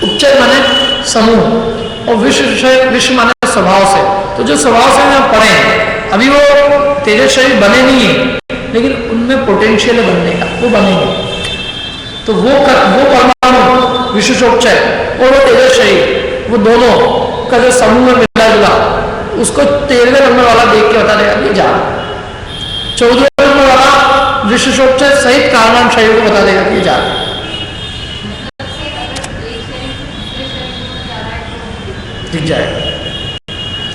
उपचय माने समूह, और विश्व माने स्वभाव से। तो जो स्वभाव से हम पढ़े, अभी वो तेजस शरीर बने नहीं है, लेकिन उनमें पोटेंशियल है बनने का, वो बनेंगे। तो वो परमाणु विशेषोपचय और वो तेजस शरीर, वो दोनों का जो समूह में मिला जुला, उसको 13वें नंबर वाला देख के बता देगा कि जा। 14वें नंबर वाला विशेषोपचय सहित कारण शरीर को बता देगा कि जा। दिख जाएगा।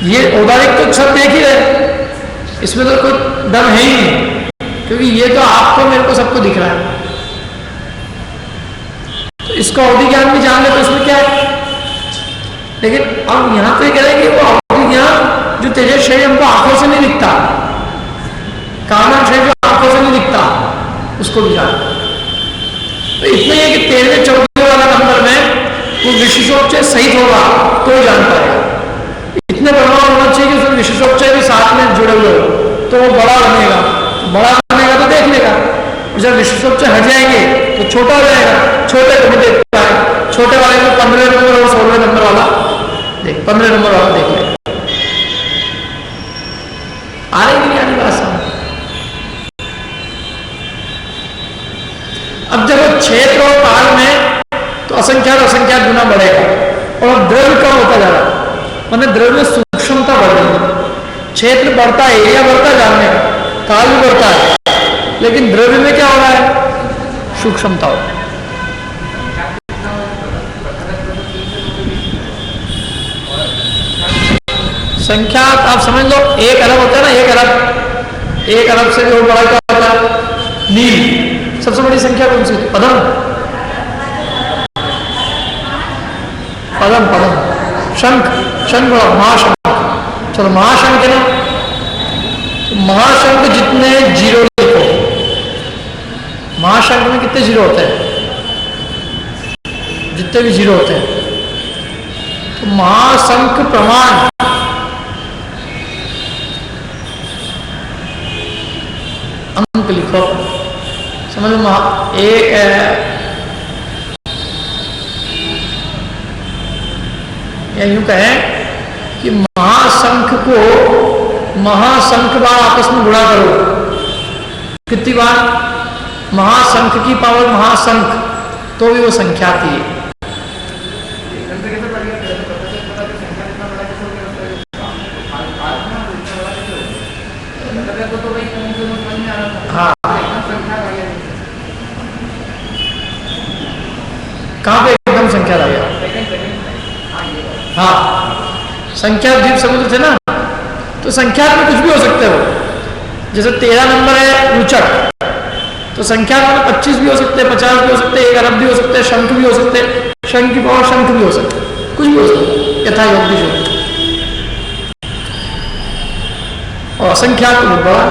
ये औदारिक तो सब देख ही रहे, इसमें तो कोई दम है ही नहीं, क्योंकि ये तो आपको मेरे को सबको दिख रहा है। तो इसको अवधि ज्ञान भी जान ले तो उसमें क्या है। लेकिन अब यहां तो ये कह रहे हैं कि वो अवधि ज्ञान जो तेजस शरीर हमको आंखों से नहीं दिखता, कारण शरीर जो आंखों से नहीं दिखता, उसको भी जान। तो इतना ही है कि 13वें-14वें वाला नंबर में वो विशेषोपचय सहित होगा तो जान पाएगा। इतने प्रमाण होना चाहिए कि उसमें विशेषोपचय भी साथ में जुड़े हुए हो, तो वो बड़ा बनेगा। बड़ा बनेगा तो देख लेगा, और जब विशेषोपचय हट जाएंगे तो छोटा हो जाएगा, छोटे को भी देख पाएगा। छोटे वाले को 15 नंबर और 16 नंबर वाला देख, 15 नंबर वाला देख लेगा। आ रही नहीं आनी बात समझ। अब जब क्षेत्र और काल में तो असंख्यात असंख्यात गुना बढ़ेगा, और द्रव्य कम होता जा रहा है, मतलब द्रव्य में सूक्ष्मता बढ़ रही है। क्षेत्र बढ़ता है, एरिया बढ़ता है जानने का, काल भी बढ़ता है, लेकिन द्रव्य में क्या हो रहा है, सूक्ष्मता हो रही है। संख्यात आप समझ लो 1 अरब होता है ना, 1 अरब से जो बड़ा क्या होता है, नील। सबसे बड़ी संख्या कौन सी? पदम, पदम, पदम, शंख, शंख बड़ा, महाशंख। चलो महाशंख है ना, महाशंख जितने जीरो लिखो, महाशंख में कितने जीरो होते हैं, जितने भी जीरो होते हैं, तो महाशंख प्रमाण अंक लिखो। समझ लो एक या यूं कहें कि महाशंख को महाशंख बार आपस में गुणा करो। कितनी बार? महाशंख की पावर महाशंख, तो भी वो संख्या थी। हाँ, कहाँ पे एकदम संख्या आ गया? हाँ, संख्या द्वीप समुद्र थे ना, तो संख्या में कुछ भी हो सकते हो। जैसे 13 नंबर है रुचक, तो संख्या में 25 भी हो सकते हैं, 50 भी हो सकते हैं, 1 अरब भी हो सकते हैं, शंख भी हो सकते हैं, शंख की पावर शंख भी हो सकते हैं, कुछ भी हो सकता है, यथा योग भी जो। और असंख्यात तो बहुत बड़ा,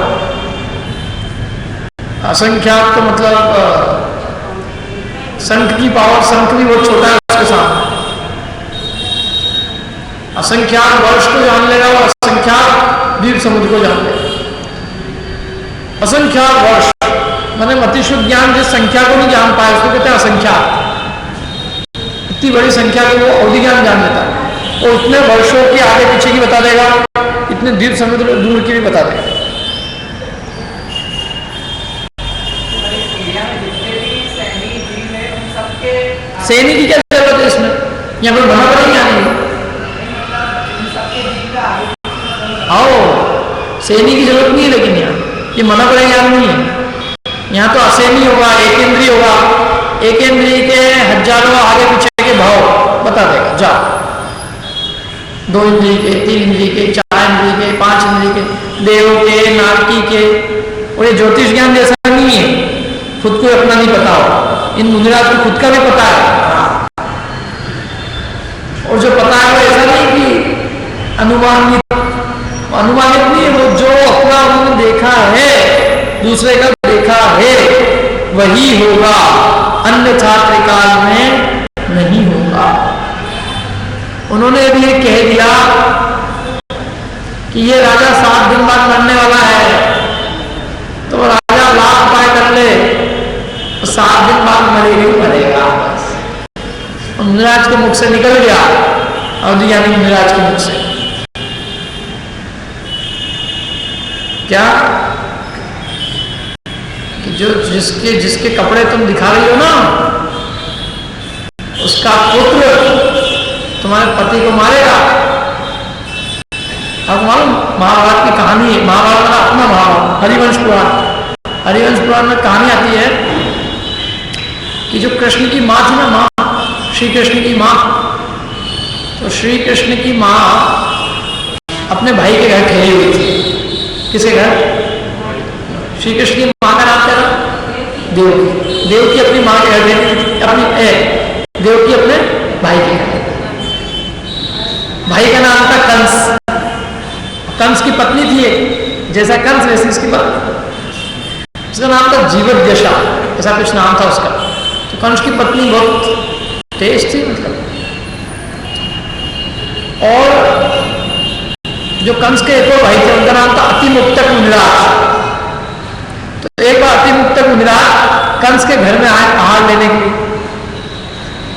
असंख्यात तो मतलब शंख की पावर, शंख भी बहुत छोटा है उसके साथ। असंख्यात वर्ष को जान लेगा और असंख्यात द्वीप समुद्र को जान लेगा। असंख्यात वर्ष माने मतिशुद्ध ज्ञान जिस संख्या को नहीं जान पाए उसको कहते हैं असंख्यात। इतनी बड़ी संख्या को वो अवधि ज्ञान जान लेता है, और इतने वर्षों के आगे पीछे की बता देगा, इतने द्वीप समुद्र दूर की भी बता देगा। सैनी की क्या जरूरत है इसमें? यहाँ पर बना पड़ा नहीं आने, आओ सैनी की जरूरत नहीं है। लेकिन यहाँ ये मना पड़ा ज्ञान नहीं है, यहाँ तो असैनी होगा, एक इंद्रिय होगा, एक इंद्रिय के हजारों आगे पीछे के भाव बता देगा। जा 2 इंद्रिय के, 3 इंद्रिय के, 4 इंद्रिय के, 5 इंद्रिय के, देव के, नारकी के। और ये ज्योतिष ज्ञान जैसा नहीं है, खुद को अपना नहीं पता हो। इन मुनिराज को खुद का भी पता है, और जो पता है वो ऐसा नहीं कि अनुमानित नहीं है, वो जो अपना उन्होंने देखा है, दूसरे का देखा है वही होगा, अन्यथा त्रिकाल में नहीं होगा। उन्होंने भी ये कह दिया कि ये राजा 7 दिन बाद मरने वाला है, तो राजा लाख उपाय कर ले, 7 दिन बाद मरेगा ही मरेगा। मुनिराज के मुख से निकल गया, अवधि यानी मुनिराज के मुख से क्या कि जो जिसके कपड़े तुम दिखा रही हो ना, उसका पुत्र तुम्हारे पति को मारेगा। अब मालूम महाभारत की कहानी है, महाभारत का अपना महाभारत, हरिवंश पुराण। हरिवंश पुराण में कहानी आती है कि जो कृष्ण की माँ थी ना, माँ श्री कृष्ण की माँ, तो श्री कृष्ण की माँ अपने भाई के घर ठहरी हुई थी। किसके घर? श्री कृष्ण की माँ का नाम क्या था? देवकी। देवकी अपनी माँ के घर गई, अपनी देवकी अपने भाई के घर। भाई का नाम था कंस। कंस की पत्नी थी एक, जैसा कंस वैसी इसकी पत्नी। उसका नाम था जीवद्दशा, ऐसा कुछ नाम था उसका। तो कंस की पत्नी बहुत तेज थी मतलब। और जो कंस के एक और भाई थे उनका नाम था अतिमुक्तक मुनिराज। तो एक बार अतिमुक्तक मुनिराज कंस के घर में आए आहार लेने के लिए।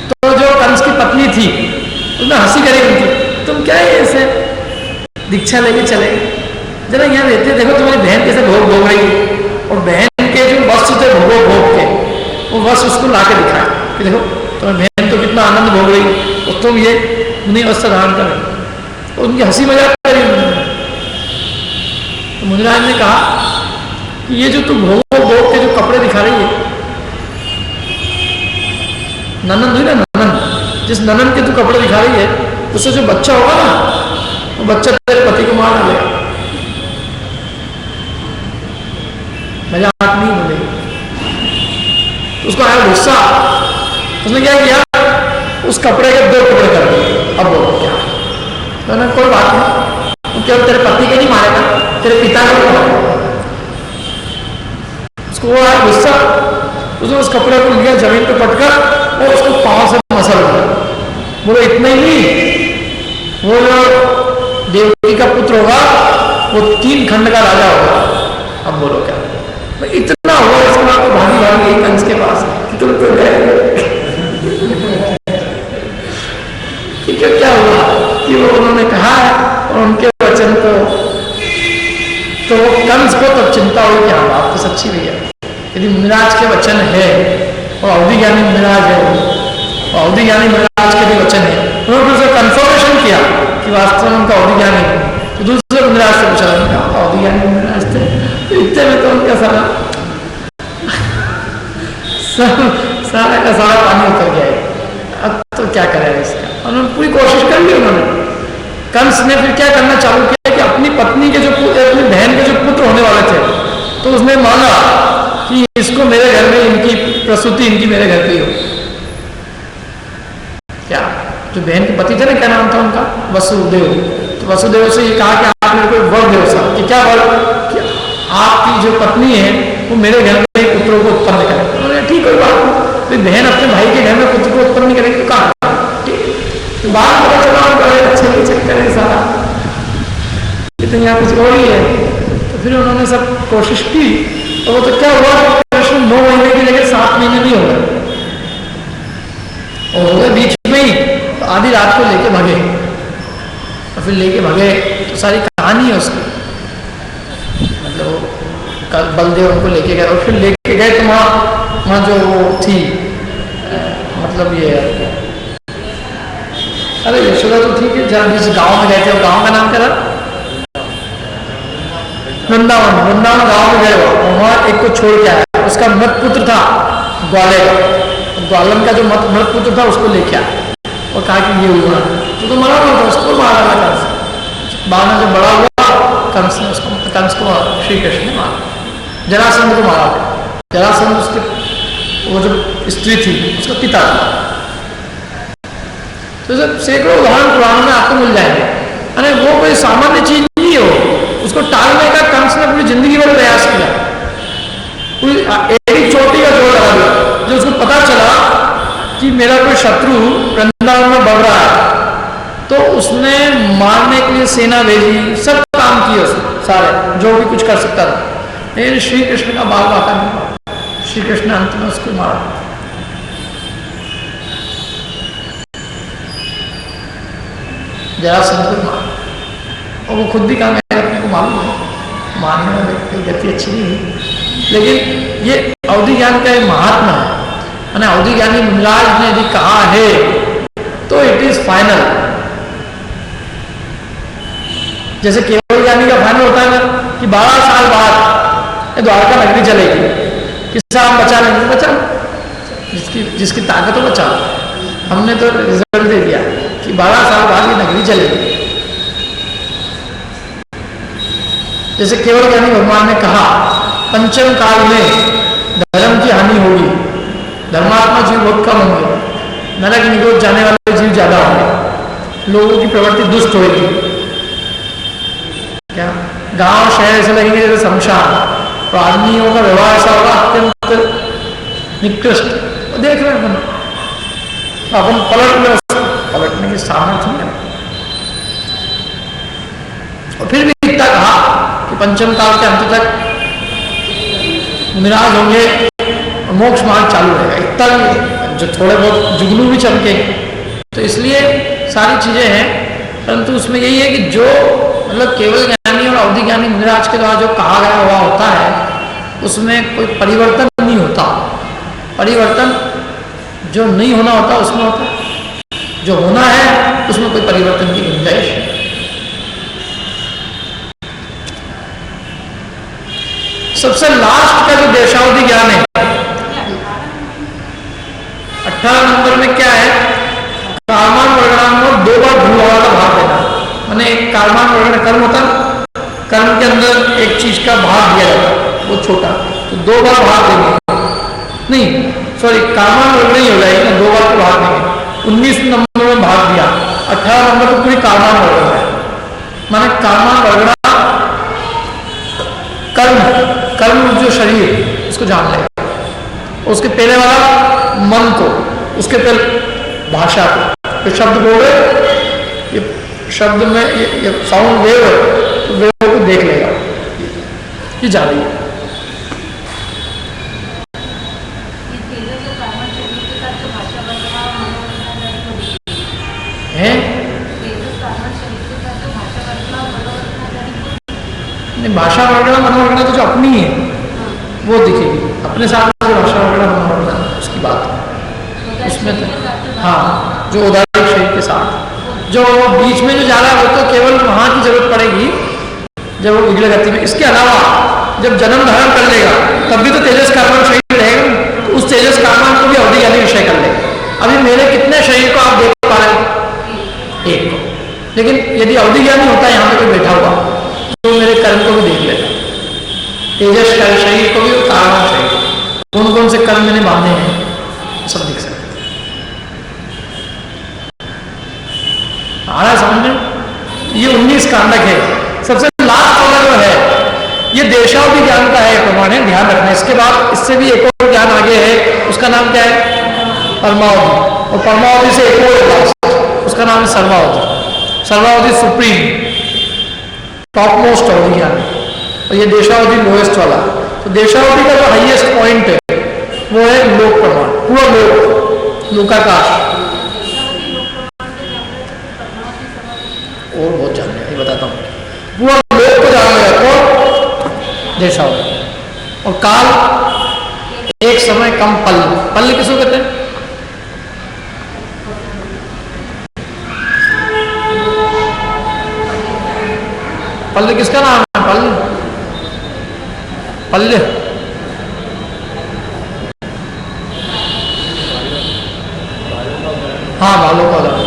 तो जो कंस की पत्नी थी उसने हंसी करी उनकी, तुम क्या है ऐसे दीक्षा लेके चले, जरा यहाँ रहते, देखो तुम्हारी बहन कैसे भोग भोग रही है। और बहन के जो वस्त्र थे भोग भोग के, वो वस्त्र उसको ला के दिखाया कि देखो तुम्हारी बहन तो कितना आनंद भोग रही है और तुम ये मुनि वस्त्र धारण कर रहे। उनकी हंसी मजाक करी उन्होंने। तो मुनिराज ने कहा कि ये जो तू भोग भोग के जो कपड़े दिखा रही है, ननंद हुई ना ननंद, जिस ननंद के तू कपड़े दिखा रही है उससे जो बच्चा होगा ना, वो बच्चा तेरे पति को मार डालेगा। मजाक नहीं बोलेगी। उसको आया गुस्सा, उसने क्या किया, उस कपड़े के 2 टुकड़े कर दिए। अब बोलो क्या? तो ना कोई बात नहीं, वो केवल तेरे पति के नहीं मारेगा, तेरे पिता को भी मारेगा। उसको वो आया गुस्सा, उसने उस कपड़े को लिया, जमीन पे पटकर और उसको पांव से मसल दिया। बोलो इतना ही नहीं, वो जो देवकी का पुत्र होगा वो 3 खंड का राजा होगा। अब बोलो क्या? इतना हुआ, इसके बाद तो भागी भागी गई कंस के पास कि तुम तो गए। क्या हुआ कि वो उन्होंने कहा है और उनके वचन को, तो वो कंस को तब चिंता हुई कि हाँ बात तो सच्ची भैया, यदि मुनिराज के वचन है और अवधि ज्ञानी मुनिराज है, और अवधि ज्ञानी मुनिराज के भी वचन है, उन्होंने उसे कंफर्मेशन किया कि वास्तव में उनका अवधि ज्ञानी है। तो दूसरे मुनिराज से पूछा, अवधि ज्ञानी मुनिराज थे, इतने में तो उनका सारा सारा का सारा पानी उतर गया है। अब तो क्या करें इसका? उन्होंने पूरी कोशिश कर ली उन्होंने। कंस ने फिर क्या करना चालू किया कि अपनी पत्नी के जो अपनी बहन के जो पुत्र होने वाले थे, तो उसने मांगा कि इसको मेरे घर में, इनकी प्रसूति इनकी मेरे घर पे ही हो। क्या जो बहन के पति थे ना, क्या नाम था उनका? वसुदेव। तो वसुदेव से ये कहा कि आप मेरे को वर दो साहब, कि क्या वर? कि आपकी जो पत्नी है वो मेरे घर में पुत्रों को उत्पन्न करे। उन्होंने ठीक कोई बात नहीं, बहन अपने भाई के घर में पुत्र को उत्पन्न नहीं करेगी तो कहा बात पता चला, बड़े अच्छे चक्कर है सारा, लेकिन यहाँ कुछ और ही है। तो फिर उन्होंने सब कोशिश की, तो वो तो क्या हुआ, कृष्ण 9 महीने की जगह 7 महीने नहीं हो गए, और हो गए बीच में ही। तो आधी रात को लेके भागे, और फिर लेके भागे तो सारी कहानी है उसकी। मतलब बलदेव उनको लेके गए, और फिर लेके गए तो वहाँ जो वो थी, मतलब ये, अरे यशोदा तो ठीक है, जहाँ जिस गांव में गए थे, वो गांव का नाम क्या था? वृंदावन। वृंदावन गांव में गए वो, वहाँ एक को छोड़ के आया, उसका मृत पुत्र था ग्वाले का। ग्वालन का जो मृत पुत्र था उसको लेके आया और कहा कि ये हुआ तो मरा हुआ था, उसको मारा था कंस। बाद में जब बड़ा हुआ कंस ने उसको, कंस को श्री कृष्ण ने मारा, जरासंध को मारा। जरासंध उसके वो जो स्त्री थी उसका पिता था। तो जब सैकड़ों उदाहरण पुराणों में आपको मिल जाएंगे। अरे वो कोई सामान्य चीज नहीं हो, उसको टालने का कंस ने पूरी जिंदगी भर प्रयास किया। एक चोटी का जोड़ लगा दिया। जब उसको पता चला कि मेरा कोई शत्रु वृंदावन में बढ़ रहा है, तो उसने मारने के लिए सेना भेजी, सब काम किए उसने सारे, जो भी कुछ कर सकता था। लेकिन श्री कृष्ण का बाल बाका नहीं हुआ। श्री कृष्ण अंत में उसको मारा। जरासंध को मारा, और वो खुद भी कहा मैं अपने को मालूम है, मारने में गति अच्छी नहीं हुई। लेकिन ये अवधि ज्ञान का एक महात्मा है। अवधि ज्ञानी मुनिराज ने यदि कहा है तो इट इज फाइनल। जैसे केवल ज्ञानी का फाइनल होता है ना कि 12 साल बाद द्वारका नगरी चलेगी, किससे हम बचा लेंगे? बचा, जिसकी ताकत हो बचा। हमने तो रिजल्ट दे दिया कि 12 साल बाद ये नगरी चलेगी। जैसे केवल ज्ञानी भगवान ने कहा पंचम काल में धर्म की हानि होगी, धर्मात्मा जीव बहुत कम होंगे, नरक निगोद जाने वाले जीव ज्यादा होंगे, लोगों की प्रवृत्ति दुष्ट होगी। क्या गांव शहर ऐसे लगेंगे जैसे शमशान, तो आदमियों का व्यवहार ऐसा होगा अत्यंत निकृष्ट। देख रहे हैं अपन पलटने की सामर्थ्य नहीं है। और फिर भी इतना कहा कि पंचम काल के अंत तक निराश होंगे, मोक्ष मार्ग चालू रहेगा। इतना भी जो थोड़े बहुत जुगनू भी चमके, तो इसलिए सारी चीजें हैं। परंतु उसमें यही है कि जो मतलब केवल ज्ञानी और अवधि ज्ञानी निराश के द्वारा जो कहा गया हुआ होता है, उसमें कोई परिवर्तन नहीं होता। परिवर्तन जो नहीं होना होता उसमें होता है, जो होना है उसमें कोई परिवर्तन की गुंजाइश है। सबसे लास्ट का जो देशावधि ज्ञान है 18 नंबर में क्या है, कर्मान वर्गणाम में 2 बार भूभाव का भाग देना। मैंने एक कर्मान वर्गण कर्म होता, कर्म के अंदर एक चीज का भाग दिया जाता, वो छोटा, तो 2 बार भाग देंगे, नहीं सॉरी कर्मान वर्गण ही हो जाएगी ना, 2 बार को भाग देंगे। 19 नंबर में भाग दिया, 18 नंबर तो पूरी कर्मान वर्गण है। माने कर्मान वर्गणा कर्म जो शरीर उसको जान लेगा, उसके पहले वाला मन को, उसके पहले भाषा को, तो शब्द बोले, ये शब्द में ये साउंड वेव है, तो वेव को देख लेगा, ये जा रही है। नहीं, भाषा वर्गणा मनोवर्गणा तो जो अपनी है वो दिखेगी, अपने साथ जो भाषा वर्गणा मनोवर्गणा उसकी बात उसमें तो हाँ, जो उदाहरण शरीर के साथ जो बीच में जो जा रहा है वो तो केवल वहाँ की जरूरत पड़ेगी जब वो विगड़े गति में। इसके अलावा जब जन्म धारण कर लेगा तब भी तो तेजस कार्बन शरीर रहेगा, तो उस तेजस कार्बन को भी अवधि ज्ञानी विषय कर लेगा। अभी मेरे कितने शरीर को आप देख पा रहे हैं? एक को। लेकिन यदि अवधि ज्ञानी होता है यहाँ पे कोई बैठा हुआ तो मेरे कर्म को भी देख लेगा, तेजस शरीर को भी और कार्बन शरीर, कौन कौन से कर्म मैंने बांधे हैं सब दिख सकते। आ रहा है समझ में? ये 19 कांडक है। सबसे लास्ट वाला जो है ये देशावधि ज्ञान का है, प्रमाण है, ध्यान रखना। इसके बाद इससे भी एक और ज्ञान आगे है, उसका नाम क्या है? परमावधि। और परमावधि से एक और लास्ट, उसका नाम है सर्वावधि। सर्वावधि सुप्रीम टॉप मोस्ट अवधि ज्ञान, और ये देशावधि लोएस्ट वाला। तो देशावधि का जो हाईएस्ट पॉइंट है वो है लोक प्रमाण, पूरा लोकाकाश। और बहुत जान लिया, ये बताता हूँ। पूरा लोक को जान लिया तो देशावधि। और काल एक समय कम पल, पल किसको कहते हैं? पल्ले किसका नाम है? पल्ले, पल्ले हाँ, बालों का उदाहरण।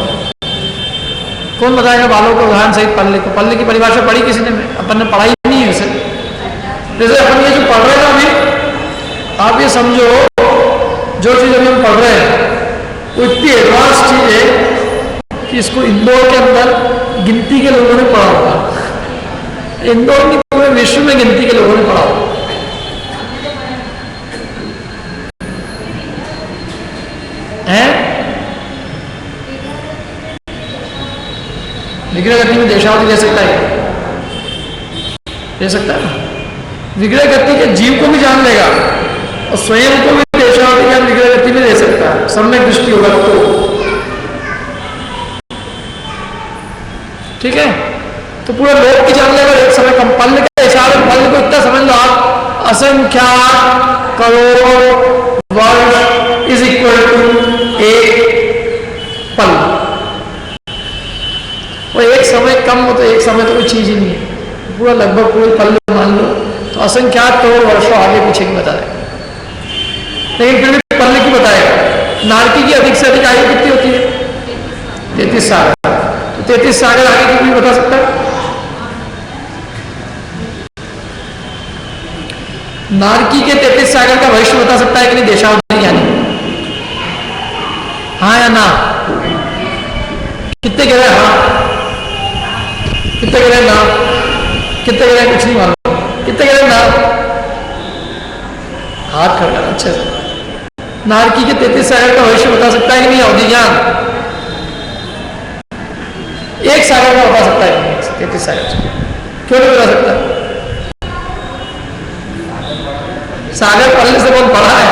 कौन बताएगा बालों का उदाहरण सहित पल्ले को? पल्ले की परिभाषा पढ़ी किसी ने? अपन ने पढ़ाई नहीं है वैसे। जैसे अपन ये जो पढ़ रहे हैं अभी, आप ये समझो जो चीज अभी हम पढ़ रहे हैं वो इतनी एडवांस चीज है कि इसको इंदौर के अंदर गिनती के लोगों ने पढ़ा होगा। इंदौर की पूरे विश्व में गिनती के लोगों ने पढ़ा होगा। विग्रह गति में देशावधि ले सकता है? ले सकता है ना। विग्रह गति के जीव को भी जान लेगा और स्वयं को भी देशावधि ज्ञान विग्रह गति में ले सकता है, सम्यक दृष्टि होगा तो। ठीक है, तो पूरा लोक की जान लेगा एक समय कम। पल के इशारे पल को इतना समझ लो आप, असंख्यात करोड़ वर्ष इज इक्वल टू एक पल। वो एक समय कम हो तो एक समय तो कोई चीज ही नहीं है, पूरा लगभग पूरे पल मान लो तो असंख्यात करोड़ वर्षों आगे पीछे की बता देगा। लेकिन फिर भी पल की बताएगा। नारकी की अधिक से अधिक आयु कितनी होती है? 33 साल। तो 33 साल आगे की कोई बता सकता है? नारकी के 33 सागर का भविष्य बता सकता है कि नहीं देशावधि ज्ञानी? हाँ या ना? कितने गिरे? हाँ कितने गिरे? ना कितने गिरे? कुछ नहीं मालूम। कितने गिरे? ना हाथ खड़ा अच्छे से। नारकी के 33 सागर का भविष्य बता सकता है कि नहीं अवधि ज्ञान? एक सागर का बता सकता है 33 सागर? क्यों नहीं बता सकता? सागर पल्ले से बहुत बड़ा है।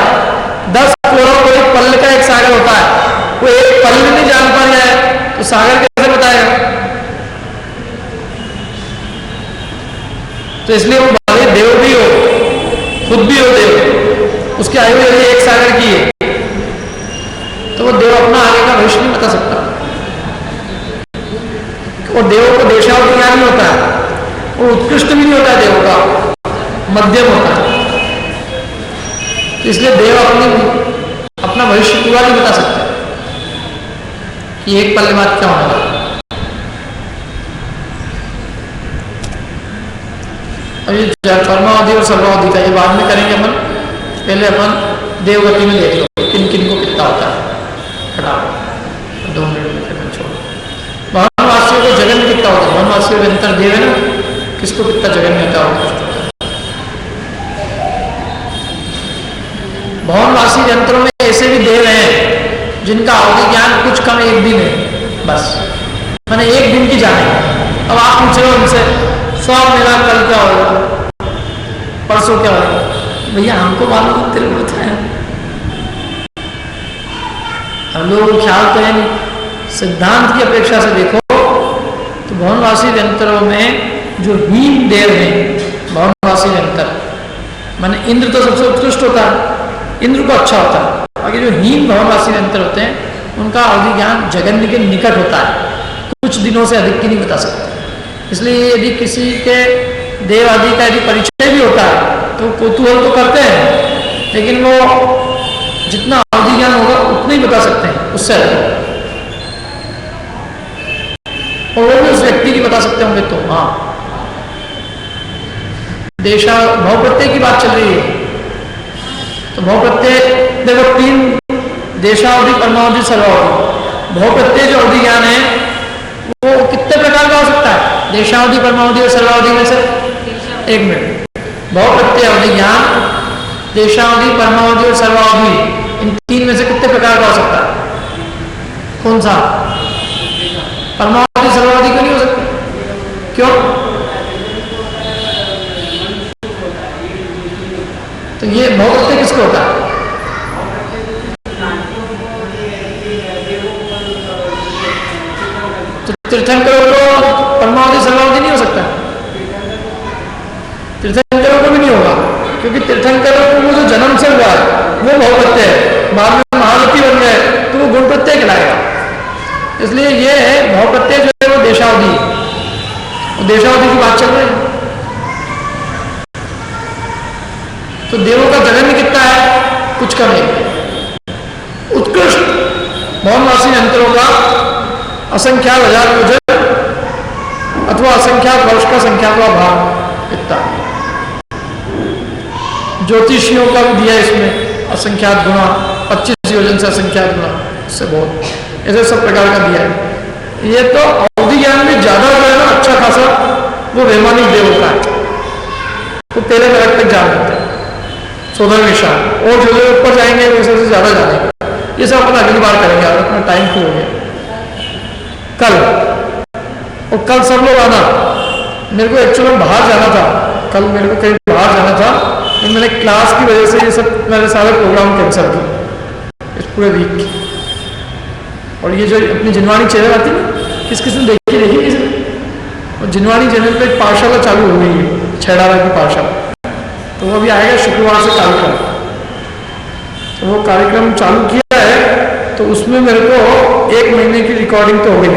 10 करोड़ को एक पल्ले का एक सागर होता है। वो एक पल्ले नहीं जान पा रहा है तो सागर कैसे बताएगा? तो इसलिए वो भले देव भी हो, खुद भी हो देव, उसकी आयु यदि एक सागर की है तो वो देव अपना आगे का भविष्य नहीं बता सकता। वो देव को देशावधि ज्ञान नहीं होता है, वो उत्कृष्ट भी नहीं होता है, देव का मध्यम होता है। इसलिए देव अपना भविष्य पूरा नहीं बता सकते कि एक पल बाद क्या होने वाला। अभी परमावधि और सर्वावधि का ये बाद में करेंगे अपन। पहले अपन देवगति में देख लो किन किन को कितना होता है। खड़ा 2 मिनट में फिर छोड़ो। भवनवासियों को जगन में कितना होता है? भवनवासियों के अंतर देव है ना, किसको कितना जगन में होता है? भवनवासी यंत्रों में ऐसे भी देव हैं जिनका अवधि ज्ञान कुछ कम 1 दिन है, बस मैंने 1 दिन की जाने। अब आप पूछ रहे हो उनसे सब मेरा कल क्या होगा, परसों क्या होगा? भैया हमको मालूम, तेरे को बताया। हम लोग ख्याल तो है नहीं। सिद्धांत की अपेक्षा से देखो तो भवनवासी यंत्रों में जो हीन देव हैं, भवनवासी यंत्र माने इंद्र तो सबसे उत्कृष्ट होता है, इंद्र को अच्छा होता है। बाकी जो हीन भवनवासी यंत्र होते हैं उनका अवधि ज्ञान जगन्य के निकट होता है, कुछ दिनों से अधिक की नहीं बता सकते। इसलिए यदि किसी के देव आदि का यदि परिचय भी होता है तो कौतूहल तो करते हैं, लेकिन वो जितना अवधि ज्ञान होगा उतना ही बता सकते हैं, उससे अधिक। और वो भी उस व्यक्ति की बता सकते होंगे तो। हाँ, देशा भाव प्रत्यय की बात चल रही है तो भाव प्रत्यय देखो 3 देशावधि, परमावधि, सर्वावधि। भाव प्रत्यय जो अवधि ज्ञान है वो कितने प्रकार का हो सकता है? देशावधि, परमावधि और सर्वावधि में से 1 मिनट। भाव प्रत्यय अवधि ज्ञान देशावधि, परमावधि और सर्वावधि, इन 3 में से कितने प्रकार का हो सकता है? कौन सा? परमावधि सर्वावधि क्यों नहीं हो सकता? क्यों? तो ये भाव प्रत्यय किसको होता है? तो तीर्थंकरों को परमावधि सर्वावधि नहीं हो सकता, तीर्थंकरों को भी नहीं होगा, क्योंकि तीर्थंकरों को वो जो जन्म से हुआ है वो भाव प्रत्यय है, बाद में महारथी बन गए तो वो गुण प्रत्यय कहलाएगा। इसलिए ये भाव प्रत्यय जो है वो देशावधि, वो देशावधि की बात चल रही है। तो देवों का जगन्य कितना है? कुछ कम है। उत्कृष्ट भवनवासी यंत्रों का असंख्यात हजार योजन अथवा असंख्यात वर्ष का संख्या का भाग इतना। ज्योतिषियों का भी दिया इसमें असंख्यात गुना, 25 योजन से असंख्यात गुना, इससे बहुत ऐसे सब प्रकार का दिया है। ये तो अवधि ज्ञान में ज्यादा जो है ना अच्छा खासा वो वैमानिक देवों का है, वो 13 नरक तक जा सकते हैं, 14 निशान, और जो ऊपर जाएंगे वैसे से ज्यादा जाएंगे। ये सब अपन अगली बार करेंगे, अपना टाइम फ्री हो गया कल। और कल सब लोग आना, मेरे को एक्चुअली बाहर जाना था, कल मेरे को कहीं बाहर जाना था, तो मैंने क्लास की वजह से ये सब मेरे सारे प्रोग्राम कैंसिल किए इस पूरे वीक की। और ये जो अपनी जिनवाणी चैनल आती है किस किसने देखी किसी, और जिनवाणी चैनल पे एक पाठशाला चालू हो गई है, छेड़ारा की पाठशाला, तो वो अभी आएगा शुक्रवार से कार्यक्रम। तो वो कार्यक्रम चालू किया है तो उसमें मेरे को 1 महीने की रिकॉर्डिंग तो हो गई,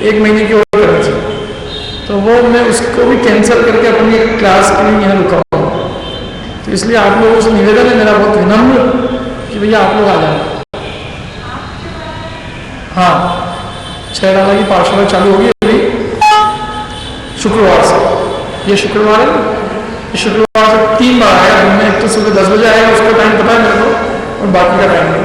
1 महीने की और करनी चाहिए, तो वो मैं उसको भी कैंसिल करके अपनी एक क्लास के लिए यहाँ रुका हूँ। तो इसलिए आप लोगों से निवेदन है मेरा बहुत विनम्र कि भैया आप लोग आ जाए। हाँ, छेड़ाला की पाठशाला चालू होगी अभी शुक्रवार से, ये शुक्रवार है शुक्रवार से 3 बार आएगा दिन में, एक तो सुबह 10 बजे आएगा, उसका टाइम पता है मेरे को, और बाकी का टाइम